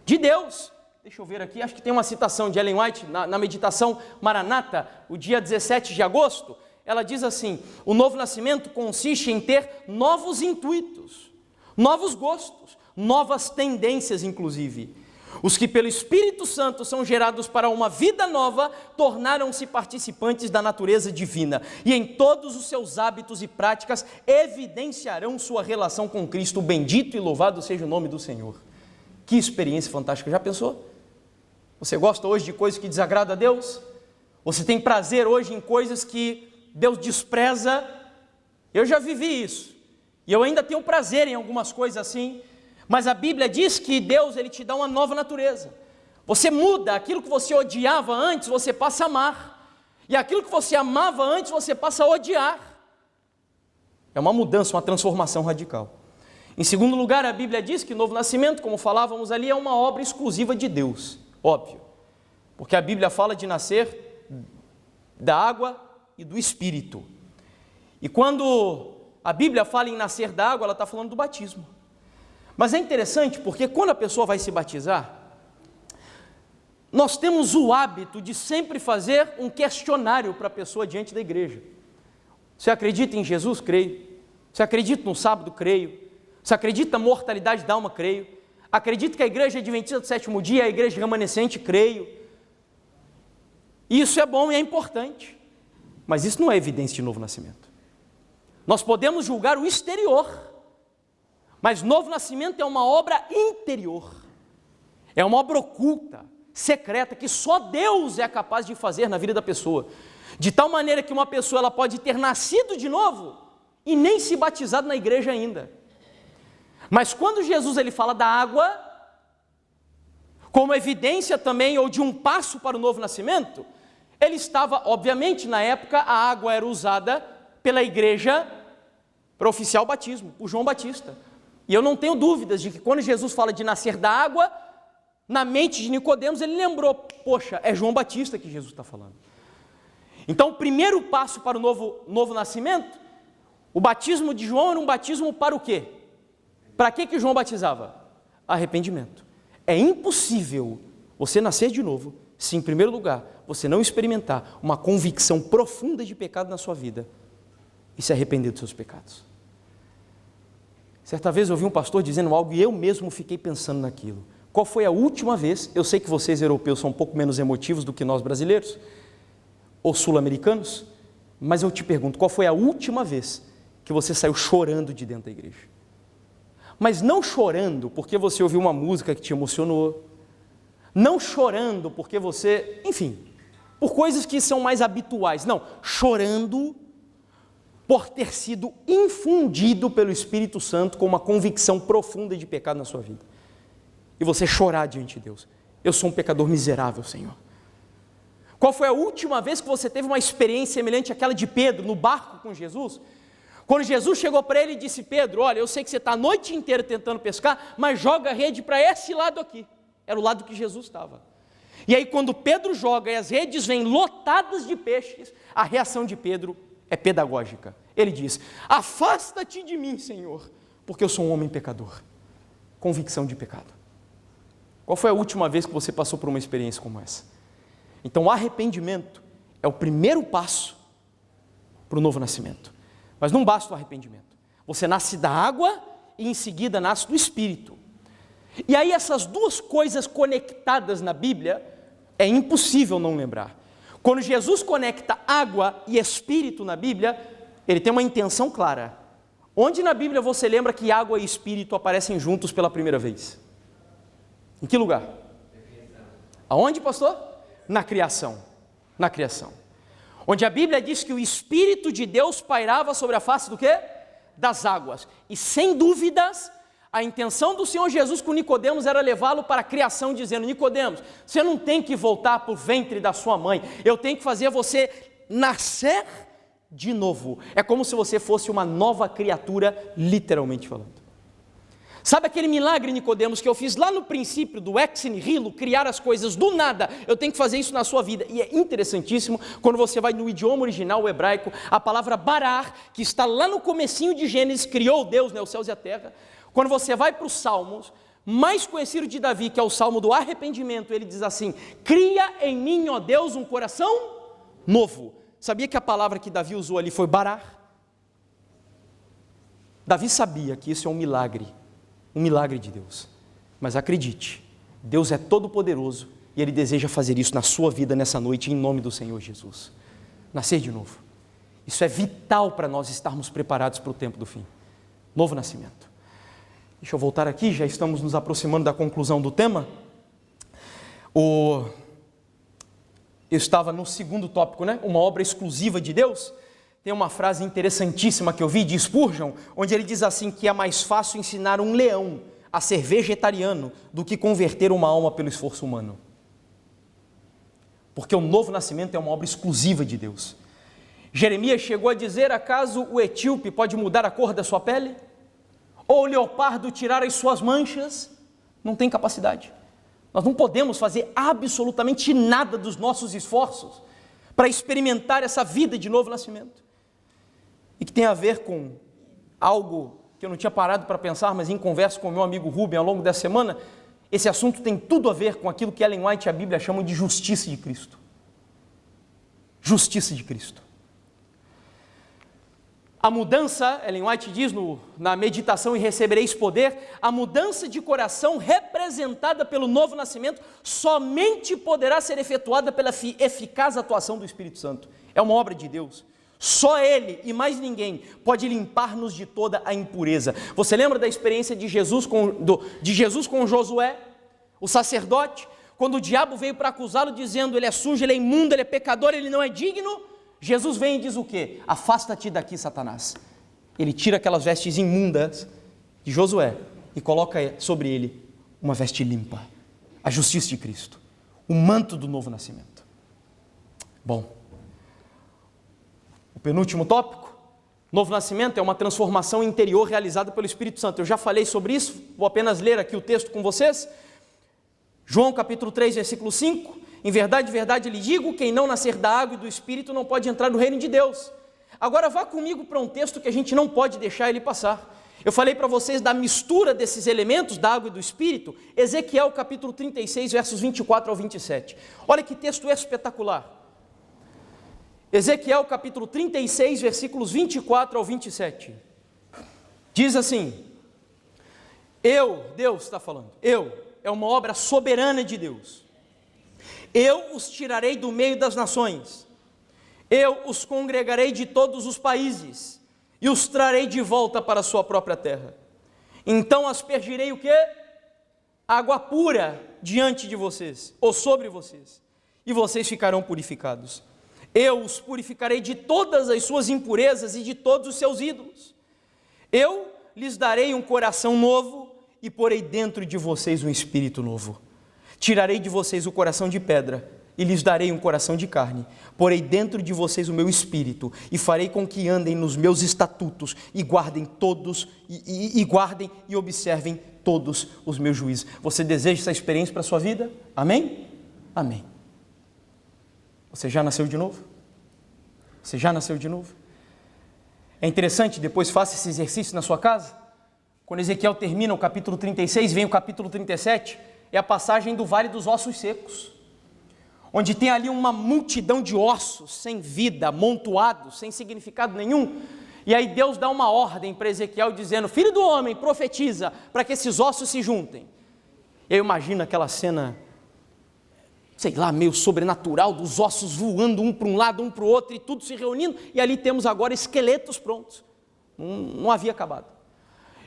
De Deus. Deixa eu ver aqui, acho que tem uma citação de Ellen White na meditação Maranata, o dia 17 de agosto. Ela diz assim: o novo nascimento consiste em ter novos intuitos, novos gostos, novas tendências inclusive. Os que pelo Espírito Santo são gerados para uma vida nova, tornaram-se participantes da natureza divina, e em todos os seus hábitos e práticas evidenciarão sua relação com Cristo. Bendito e louvado seja o nome do Senhor. Que experiência fantástica, já pensou? Você gosta hoje de coisas que desagradam a Deus? Você tem prazer hoje em coisas que Deus despreza? Eu já vivi isso, e eu ainda tenho prazer em algumas coisas assim. Mas a Bíblia diz que Deus, Ele te dá uma nova natureza. Você muda, aquilo que você odiava antes, você passa a amar. E aquilo que você amava antes, você passa a odiar. É uma mudança, uma transformação radical. Em segundo lugar, a Bíblia diz que o novo nascimento, como falávamos ali, é uma obra exclusiva de Deus. Óbvio. Porque a Bíblia fala de nascer da água e do Espírito. E quando a Bíblia fala em nascer da água, ela está falando do batismo. Mas é interessante porque quando a pessoa vai se batizar, nós temos o hábito de sempre fazer um questionário para a pessoa diante da igreja. Você acredita em Jesus? Creio. Você acredita no sábado? Creio. Você acredita na mortalidade da alma? Creio. Acredita que a igreja é adventista do sétimo dia, a igreja remanescente? Creio. Isso é bom e é importante, mas isso não é evidência de novo nascimento. Nós podemos julgar o exterior, mas novo nascimento é uma obra interior, é uma obra oculta, secreta, que só Deus é capaz de fazer na vida da pessoa, de tal maneira que uma pessoa ela pode ter nascido de novo e nem se batizado na igreja ainda. Mas quando Jesus ele fala da água, como evidência também, ou de um passo para o novo nascimento, ele estava, obviamente, na época a água era usada pela igreja para oficiar o batismo, por João Batista. E eu não tenho dúvidas de que quando Jesus fala de nascer da água, na mente de Nicodemos ele lembrou, poxa, é João Batista que Jesus está falando. Então o primeiro passo para o novo nascimento, o batismo de João era um batismo para o quê? Para que João batizava? Arrependimento. É impossível você nascer de novo, se em primeiro lugar você não experimentar uma convicção profunda de pecado na sua vida e se arrepender dos seus pecados. Certa vez eu ouvi um pastor dizendo algo e eu mesmo fiquei pensando naquilo. Qual foi a última vez, eu sei que vocês europeus são um pouco menos emotivos do que nós brasileiros, ou sul-americanos, mas eu te pergunto, qual foi a última vez que você saiu chorando de dentro da igreja? Mas não chorando porque você ouviu uma música que te emocionou, não chorando porque você, enfim, por coisas que são mais habituais, não, chorando por ter sido infundido pelo Espírito Santo com uma convicção profunda de pecado na sua vida. E você chorar diante de Deus. Eu sou um pecador miserável, Senhor. Qual foi a última vez que você teve uma experiência semelhante àquela de Pedro, no barco com Jesus? Quando Jesus chegou para ele e disse, Pedro, olha, eu sei que você está a noite inteira tentando pescar, mas joga a rede para esse lado aqui. Era o lado que Jesus estava. E aí quando Pedro joga e as redes vêm lotadas de peixes, a reação de Pedro é pedagógica. Ele diz, afasta-te de mim, Senhor, porque eu sou um homem pecador. Convicção de pecado. Qual foi a última vez que você passou por uma experiência como essa? Então o arrependimento é o primeiro passo para o novo nascimento. Mas não basta o arrependimento. Você nasce da água e em seguida nasce do Espírito. E aí essas duas coisas conectadas na Bíblia, é impossível não lembrar. Quando Jesus conecta água e Espírito na Bíblia, ele tem uma intenção clara. Onde na Bíblia você lembra que água e Espírito aparecem juntos pela primeira vez? Em que lugar? Aonde, pastor? Na criação. na criação. Onde a Bíblia diz que o Espírito de Deus pairava sobre a face do quê? Das águas. E sem dúvidas, a intenção do Senhor Jesus com Nicodemos era levá-lo para a criação, dizendo: Nicodemos, você não tem que voltar para o ventre da sua mãe, eu tenho que fazer você nascer de novo. É como se você fosse uma nova criatura, literalmente falando. Sabe aquele milagre, Nicodemos, que eu fiz lá no princípio do ex nihilo, criar as coisas do nada? Eu tenho que fazer isso na sua vida. E é interessantíssimo, quando você vai no idioma original, o hebraico, a palavra barar, que está lá no comecinho de Gênesis, criou Deus, né, os céus e a terra. Quando você vai para os Salmos, mais conhecido de Davi, que é o Salmo do arrependimento, ele diz assim: cria em mim, ó Deus, um coração novo. Sabia que a palavra que Davi usou ali foi barar? Davi sabia que isso é um milagre de Deus. Mas acredite, Deus é todo poderoso e Ele deseja fazer isso na sua vida nessa noite, em nome do Senhor Jesus. Nascer de novo. Isso é vital para nós estarmos preparados para o tempo do fim. Novo nascimento. Deixa eu voltar aqui, já estamos nos aproximando da conclusão do tema. Eu estava no segundo tópico, né? Uma obra exclusiva de Deus. Tem uma frase interessantíssima que eu vi de Spurgeon, onde ele diz assim, que é mais fácil ensinar um leão a ser vegetariano do que converter uma alma pelo esforço humano. Porque o novo nascimento é uma obra exclusiva de Deus. Jeremias chegou a dizer: acaso o etíope pode mudar a cor da sua pele? Ou o leopardo tirar as suas manchas? Não tem capacidade. Nós não podemos fazer absolutamente nada dos nossos esforços para experimentar essa vida de novo nascimento. E que tem a ver com algo que eu não tinha parado para pensar, mas em conversa com o meu amigo Ruben ao longo dessa semana, esse assunto tem tudo a ver com aquilo que Ellen White e a Bíblia chamam de justiça de Cristo. Justiça de Cristo. A mudança, Ellen White diz na meditação E Recebereis Poder, a mudança de coração representada pelo novo nascimento somente poderá ser efetuada pela eficaz atuação do Espírito Santo. É uma obra de Deus. Só Ele e mais ninguém pode limpar-nos de toda a impureza. Você lembra da experiência de Jesus com Josué, o sacerdote? Quando o diabo veio para acusá-lo dizendo: ele é sujo, ele é imundo, ele é pecador, ele não é digno. Jesus vem e diz o quê? Afasta-te daqui, Satanás. Ele tira aquelas vestes imundas de Josué e coloca sobre ele uma veste limpa, a justiça de Cristo, o manto do novo nascimento. Bom, o penúltimo tópico, novo nascimento é uma transformação interior realizada pelo Espírito Santo. Eu já falei sobre isso, vou apenas ler aqui o texto com vocês. João capítulo 3, versículo 5. Em verdade, verdade lhe digo, quem não nascer da água e do Espírito não pode entrar no reino de Deus. Agora vá comigo para um texto que a gente não pode deixar ele passar. Eu falei para vocês da mistura desses elementos da água e do Espírito, Ezequiel capítulo 36, versos 24 ao 27. Olha que texto espetacular. Ezequiel capítulo 36, versículos 24 ao 27. Diz assim: Deus está falando, é uma obra soberana de Deus. Eu os tirarei do meio das nações, eu os congregarei de todos os países, e os trarei de volta para a sua própria terra. Então aspergirei o quê? Água pura diante de vocês, ou sobre vocês, e vocês ficarão purificados. Eu os purificarei de todas as suas impurezas e de todos os seus ídolos. Eu lhes darei um coração novo e porei dentro de vocês um espírito novo. Tirarei de vocês o coração de pedra e lhes darei um coração de carne. Porei dentro de vocês o meu espírito e farei com que andem nos meus estatutos e guardem guardem e observem todos os meus juízos. Você deseja essa experiência para a sua vida? Amém? Amém. Você já nasceu de novo? Você já nasceu de novo? É interessante, depois faça esse exercício na sua casa. Quando Ezequiel termina o capítulo 36, vem o capítulo 37, é a passagem do Vale dos Ossos Secos, onde tem ali uma multidão de ossos sem vida, amontoados, sem significado nenhum. E aí Deus dá uma ordem para Ezequiel dizendo: filho do homem, profetiza para que esses ossos se juntem. Eu imagino aquela cena, sei lá, meio sobrenatural, dos ossos voando um para um lado, um para o outro, e tudo se reunindo, e ali temos agora esqueletos prontos. Não havia acabado.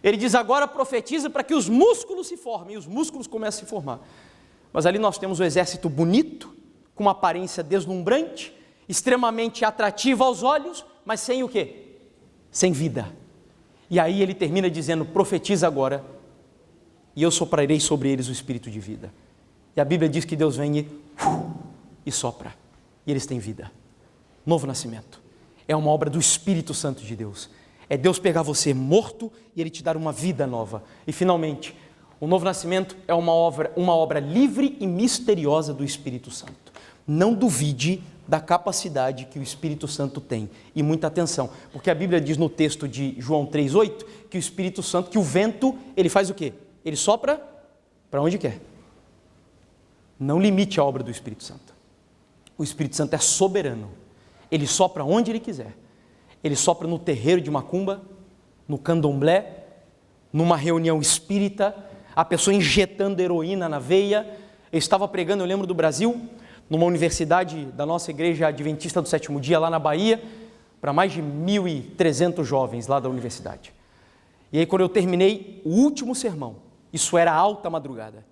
Ele diz: agora profetiza para que os músculos se formem, e os músculos começam a se formar. Mas ali nós temos um exército bonito, com uma aparência deslumbrante, extremamente atrativa aos olhos, mas sem o quê? Sem vida. E aí ele termina dizendo: profetiza agora, e eu soprarei sobre eles o espírito de vida. E a Bíblia diz que Deus vem e sopra, e eles têm vida. Novo nascimento é uma obra do Espírito Santo de Deus. É Deus pegar você morto e Ele te dar uma vida nova. E finalmente, o novo nascimento é uma obra livre e misteriosa do Espírito Santo. Não duvide da capacidade que o Espírito Santo tem. E muita atenção, porque a Bíblia diz no texto de João 3,8 que o Espírito Santo, que o vento, ele faz o quê? Ele sopra para onde quer. Não limite a obra do Espírito Santo. O Espírito Santo é soberano. Ele sopra onde Ele quiser. Ele sopra no terreiro de macumba, no candomblé, numa reunião espírita, a pessoa injetando heroína na veia. Eu estava pregando, eu lembro do Brasil, numa universidade da nossa igreja adventista do sétimo dia, lá na Bahia, para mais de 1.300 jovens lá da universidade. E aí quando eu terminei o último sermão, isso era alta madrugada,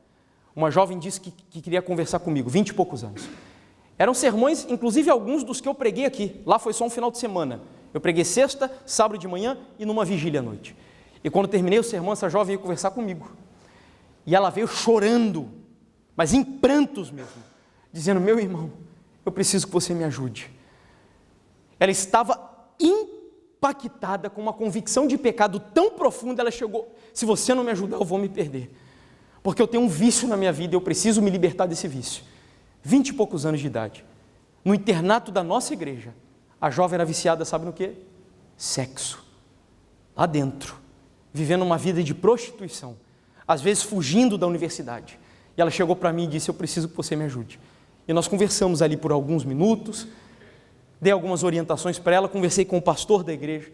uma jovem disse que queria conversar comigo, 20 e poucos anos. Eram sermões, inclusive alguns dos que eu preguei aqui, lá foi só um final de semana. Eu preguei sexta, sábado de manhã e numa vigília à noite. E quando terminei o sermão, essa jovem veio conversar comigo. E ela veio chorando, mas em prantos mesmo, dizendo: meu irmão, eu preciso que você me ajude. Ela estava impactada com uma convicção de pecado tão profunda, ela chegou: se você não me ajudar, eu vou me perder. Porque eu tenho um vício na minha vida, eu preciso me libertar desse vício. 20 e poucos anos de idade. No internato da nossa igreja, a jovem era viciada, sabe no quê? Sexo. Lá dentro. Vivendo uma vida de prostituição. Às vezes fugindo da universidade. E ela chegou para mim e disse: eu preciso que você me ajude. E nós conversamos ali por alguns minutos, dei algumas orientações para ela, conversei com o pastor da igreja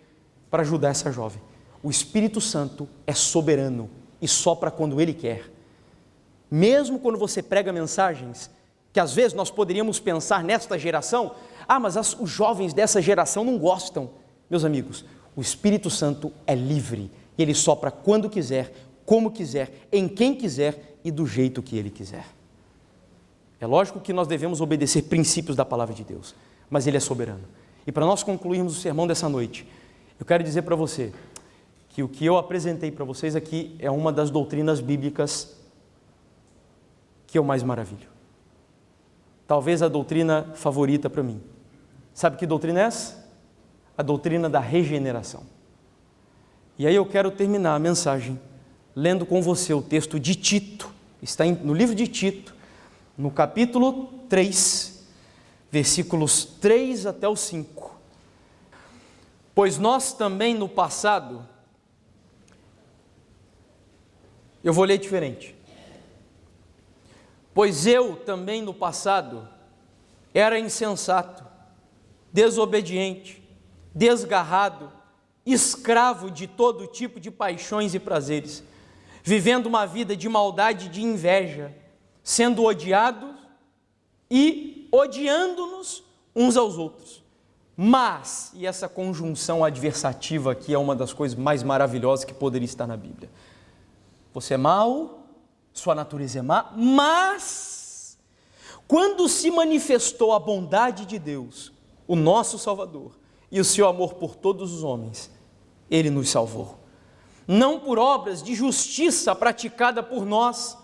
para ajudar essa jovem. O Espírito Santo é soberano e sopra quando Ele quer. Mesmo quando você prega mensagens que às vezes nós poderíamos pensar nesta geração: mas os jovens dessa geração não gostam. Meus amigos, o Espírito Santo é livre e Ele sopra quando quiser, como quiser, em quem quiser e do jeito que Ele quiser. É lógico que nós devemos obedecer princípios da palavra de Deus, mas Ele é soberano. E para nós concluirmos o sermão dessa noite, eu quero dizer para você que o que eu apresentei para vocês aqui é uma das doutrinas bíblicas que eu mais maravilho. Talvez a doutrina favorita para mim. Sabe que doutrina é essa? A doutrina da regeneração. E aí eu quero terminar a mensagem lendo com você o texto de Tito. Está no livro de Tito, no capítulo 3, versículos 3 até o 5. Pois nós também no passado, eu vou ler diferente. Pois eu também no passado era insensato, desobediente, desgarrado, escravo de todo tipo de paixões e prazeres, vivendo uma vida de maldade e de inveja, sendo odiados e odiando-nos uns aos outros. Mas, e essa conjunção adversativa aqui é uma das coisas mais maravilhosas que poderia estar na Bíblia. Você é mau, sua natureza é má, mas quando se manifestou a bondade de Deus, o nosso Salvador, e o seu amor por todos os homens, Ele nos salvou. Não por obras de justiça praticada por nós,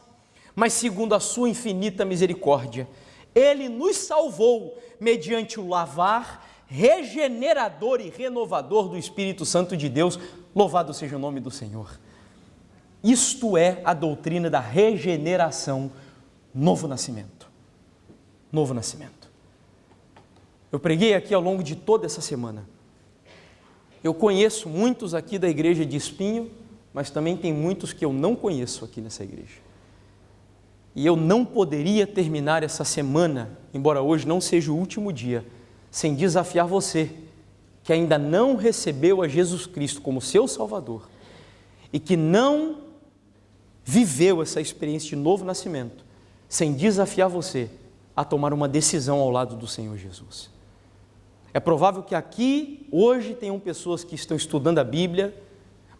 mas segundo a sua infinita misericórdia. Ele nos salvou mediante o lavar regenerador e renovador do Espírito Santo de Deus. Louvado seja o nome do Senhor. Isto é a doutrina da regeneração, novo nascimento. Novo nascimento. Eu preguei aqui ao longo de toda essa semana. Eu conheço muitos aqui da igreja de Espinho, mas também tem muitos que eu não conheço aqui nessa igreja. E eu não poderia terminar essa semana, embora hoje não seja o último dia, sem desafiar você, que ainda não recebeu a Jesus Cristo como seu Salvador, e que não viveu essa experiência de novo nascimento, sem desafiar você a tomar uma decisão ao lado do Senhor Jesus. É provável que aqui, hoje, tenham pessoas que estão estudando a Bíblia,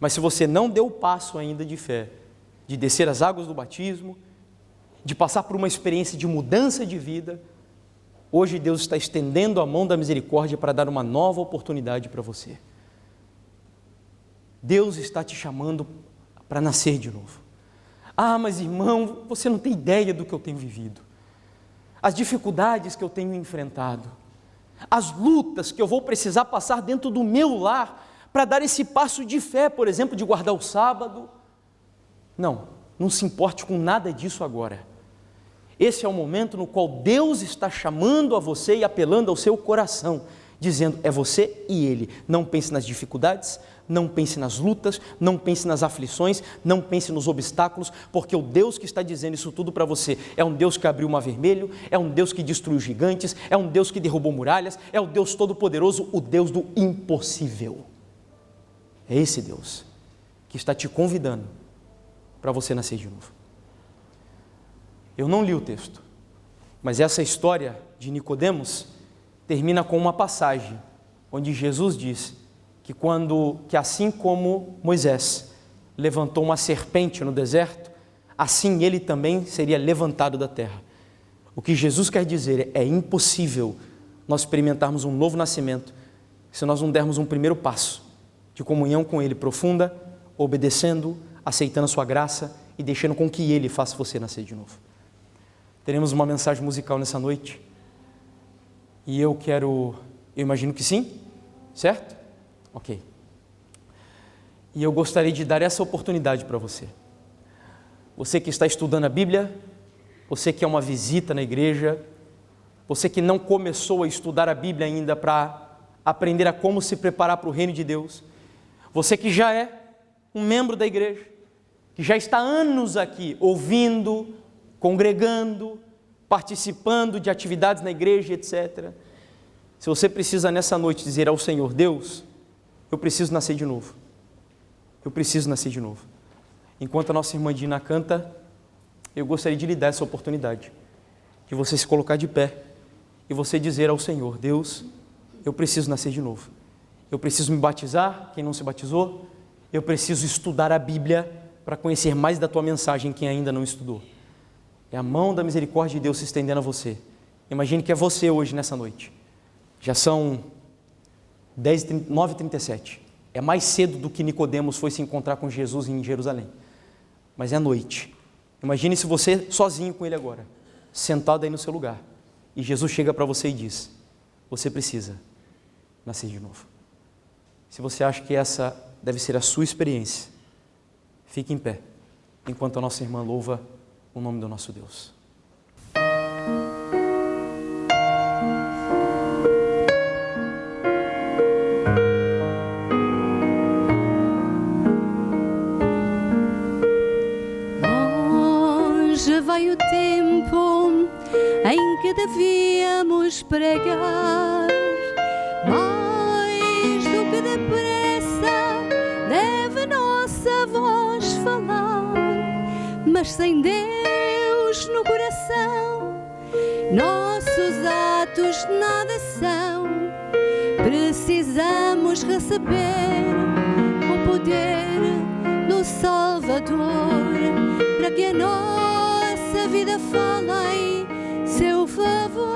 mas se você não deu o passo ainda de fé, de descer as águas do batismo, de passar por uma experiência de mudança de vida, Hoje Deus está estendendo a mão da misericórdia para dar uma nova oportunidade para você. Deus está te chamando para nascer de novo. Ah, mas irmão, você não tem ideia do que eu tenho vivido. As dificuldades que eu tenho enfrentado. As lutas que eu vou precisar passar dentro do meu lar para dar esse passo de fé, por exemplo, de guardar o sábado. Não se importe com nada disso agora. Esse é o momento no qual Deus está chamando a você e apelando ao seu coração, dizendo, é você e Ele. Não pense nas dificuldades, não pense nas lutas, não pense nas aflições, não pense nos obstáculos, porque o Deus que está dizendo isso tudo para você é um Deus que abriu o mar vermelho, é um Deus que destruiu gigantes, é um Deus que derrubou muralhas, é o Deus todo-poderoso, o Deus do impossível. É esse Deus que está te convidando para você nascer de novo. Eu não li o texto, mas essa história de Nicodemos termina com uma passagem onde Jesus diz que assim como Moisés levantou uma serpente no deserto, assim ele também seria levantado da terra. O que Jesus quer dizer é impossível nós experimentarmos um novo nascimento se nós não dermos um primeiro passo de comunhão com Ele profunda, obedecendo, aceitando a sua graça e deixando com que Ele faça você nascer de novo. Teremos uma mensagem musical nessa noite e eu imagino que sim, certo? Ok. E eu gostaria de dar essa oportunidade para você. Você que está estudando a Bíblia, você que é uma visita na igreja, você que não começou a estudar a Bíblia ainda para aprender a como se preparar para o reino de Deus, você que já é um membro da igreja, que já está há anos aqui ouvindo, congregando, participando de atividades na igreja, etc. Se você precisa nessa noite dizer ao Senhor, Deus, eu preciso nascer de novo. Eu preciso nascer de novo. Enquanto a nossa irmã Dina canta, eu gostaria de lhe dar essa oportunidade, de você se colocar de pé e você dizer ao Senhor, Deus, eu preciso nascer de novo. Eu preciso me batizar, quem não se batizou, eu preciso estudar a Bíblia para conhecer mais da tua mensagem, quem ainda não estudou. É a mão da misericórdia de Deus se estendendo a você. Imagine que é você hoje, nessa noite. Já são 9h37. É mais cedo do que Nicodemos foi se encontrar com Jesus em Jerusalém. Mas é noite. Imagine se você sozinho com Ele agora, sentado aí no seu lugar. E Jesus chega para você e diz, você precisa nascer de novo. Se você acha que essa deve ser a sua experiência, fique em pé, enquanto a nossa irmã louva o nome do nosso Deus. Longe vai o tempo em que devíamos pregar, mais do que depressa deve nossa voz falar, mas sem Deus no coração, nossos atos nada são. Precisamos receber o poder do Salvador, para que a nossa vida fale em seu favor.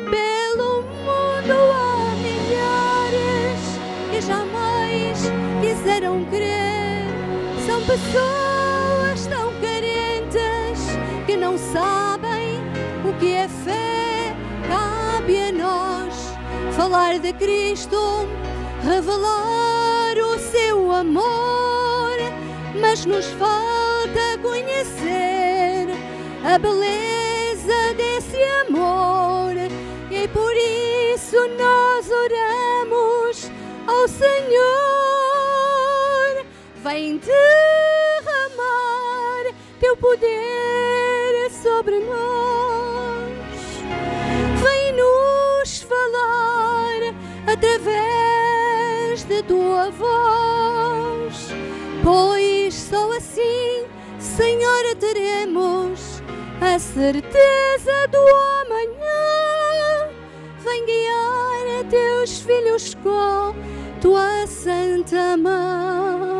Pelo mundo há milhares que jamais quiseram crer. São pessoas tão carentes que não sabem o que é fé. Cabe a nós falar de Cristo, revelar o seu amor, mas nos falta conhecer a beleza desse amor, e por isso nós oramos ao Senhor. Vem derramar teu poder sobre nós, vem nos falar através de tua voz, pois só assim, Senhor, teremos a certeza do amanhã. Vem guiar a teus filhos com tua santa mão.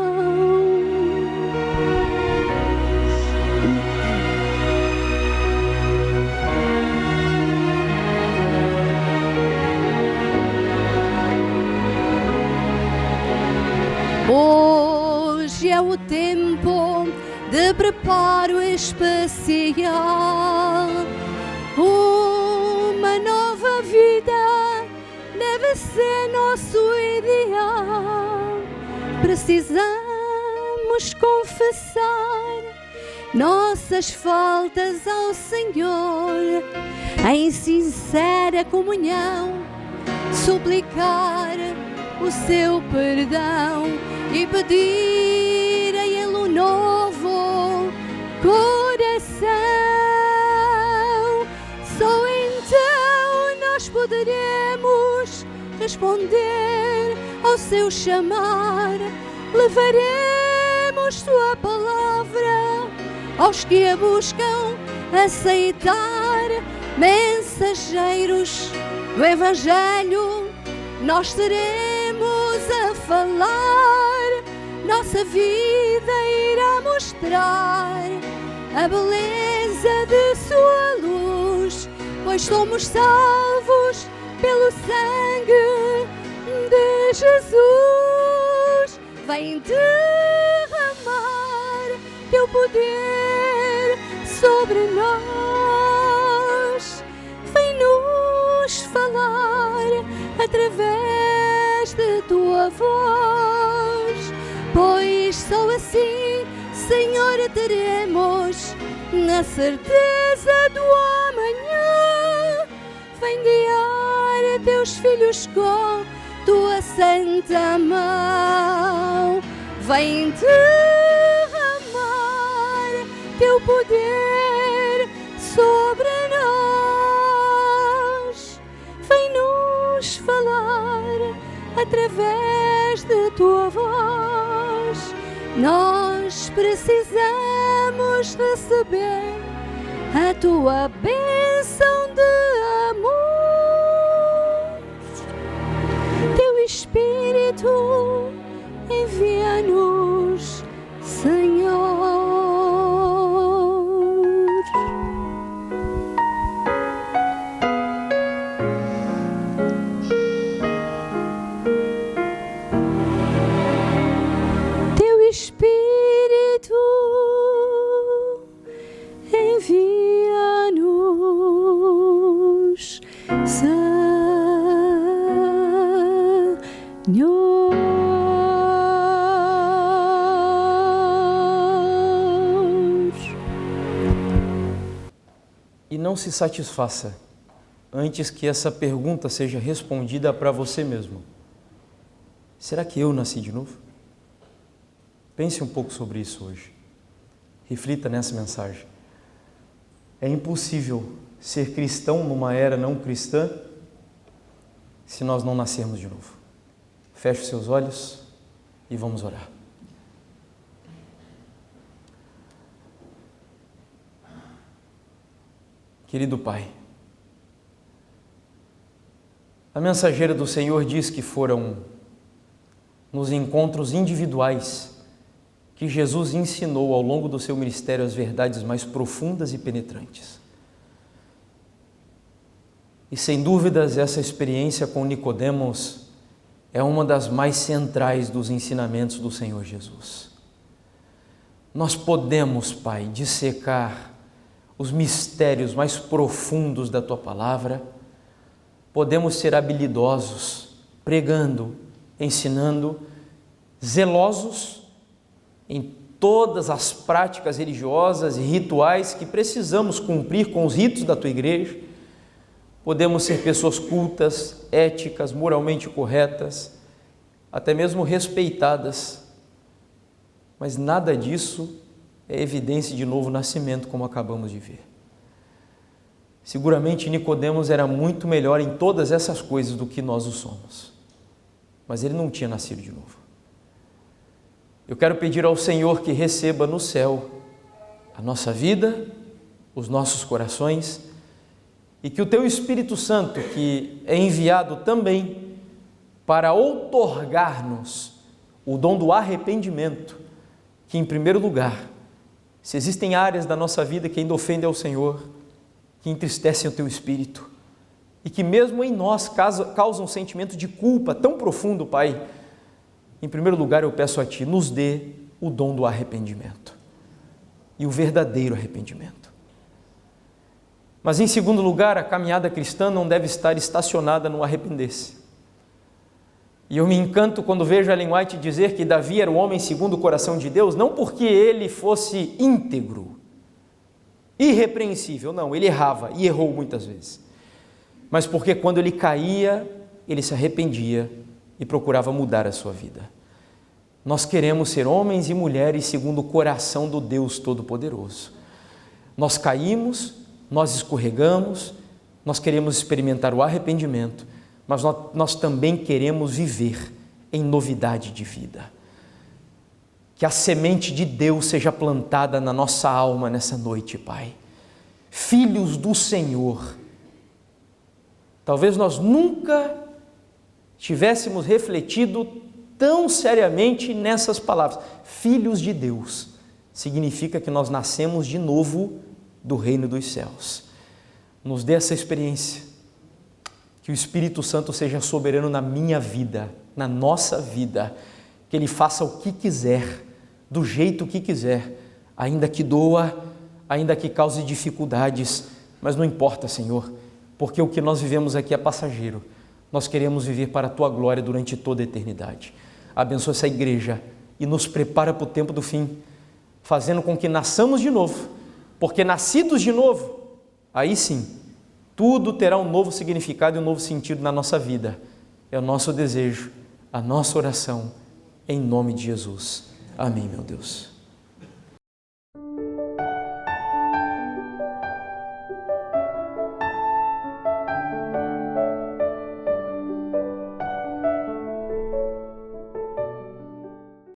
amparo especial. Uma nova vida deve ser nosso ideal. Precisamos confessar nossas faltas ao Senhor, em sincera comunhão, suplicar o seu perdão e pedir a Ele um novo coração. Só então nós poderemos responder ao seu chamar. Levaremos sua palavra aos que a buscam aceitar. Mensageiros do Evangelho, nós seremos a falar. Nossa vida irá mostrar a beleza de sua luz, pois somos salvos pelo sangue de Jesus. Vem derramar teu poder sobre nós, vem nos falar através de tua voz, pois só assim, Senhor, teremos na certeza do amanhã. Vem guiar teus filhos com tua santa mão, vem derramar teu poder sobre nós, vem nos falar através de tua voz. Nós precisamos receber a tua bênção de amor. Teu Espírito envia-nos, Senhor. Teu Espírito envia-nos, Senhor. E não se satisfaça antes que essa pergunta seja respondida para você mesmo. Será que eu nasci de novo? Pense um pouco sobre isso hoje. Reflita nessa mensagem. É impossível ser cristão numa era não cristã se nós não nascermos de novo. Feche os seus olhos e vamos orar. Querido Pai, a mensageira do Senhor diz que foram nos encontros individuais que Jesus ensinou ao longo do seu ministério as verdades mais profundas e penetrantes. E sem dúvidas essa experiência com Nicodemos é uma das mais centrais dos ensinamentos do Senhor Jesus. Nós podemos, Pai, dissecar os mistérios mais profundos da Tua Palavra, podemos ser habilidosos, pregando, ensinando, zelosos em todas as práticas religiosas e rituais que precisamos cumprir com os ritos da Tua Igreja. Podemos ser pessoas cultas, éticas, moralmente corretas, até mesmo respeitadas, mas nada disso é evidência de novo nascimento, como acabamos de ver. Seguramente Nicodemos era muito melhor em todas essas coisas do que nós o somos, mas ele não tinha nascido de novo. Eu quero pedir ao Senhor que receba no céu a nossa vida, os nossos corações, e que o Teu Espírito Santo, que é enviado também para outorgar-nos o dom do arrependimento, que em primeiro lugar, se existem áreas da nossa vida que ainda ofendem ao Senhor, que entristecem o Teu Espírito e que mesmo em nós causam um sentimento de culpa tão profundo, Pai, em primeiro lugar eu peço a Ti, nos dê o dom do arrependimento. e o verdadeiro arrependimento. Mas em segundo lugar, a caminhada cristã não deve estar estacionada no arrepender-se. E eu me encanto quando vejo Ellen White dizer que Davi era o homem segundo o coração de Deus, não porque ele fosse íntegro, irrepreensível, não, ele errava e errou muitas vezes, mas porque quando ele caía, ele se arrependia e procurava mudar a sua vida. Nós queremos ser homens e mulheres segundo o coração do Deus Todo-Poderoso. Nós caímos, nós escorregamos, nós queremos experimentar o arrependimento, mas nós também queremos viver em novidade de vida. Que a semente de Deus seja plantada na nossa alma nessa noite, Pai. Filhos do Senhor. Talvez nós nunca tivéssemos refletido tão seriamente nessas palavras. Filhos de Deus significa que nós nascemos de novo do reino dos céus. Nos dê essa experiência. Que o Espírito Santo seja soberano na minha vida, na nossa vida, que Ele faça o que quiser, do jeito que quiser, ainda que doa, ainda que cause dificuldades, mas não importa, Senhor, porque o que nós vivemos aqui é passageiro, nós queremos viver para a Tua glória durante toda a eternidade. Abençoa essa igreja e nos prepara para o tempo do fim, fazendo com que nasçamos de novo, porque nascidos de novo, aí sim, tudo terá um novo significado e um novo sentido na nossa vida. É o nosso desejo, a nossa oração, em nome de Jesus. Amém, meu Deus.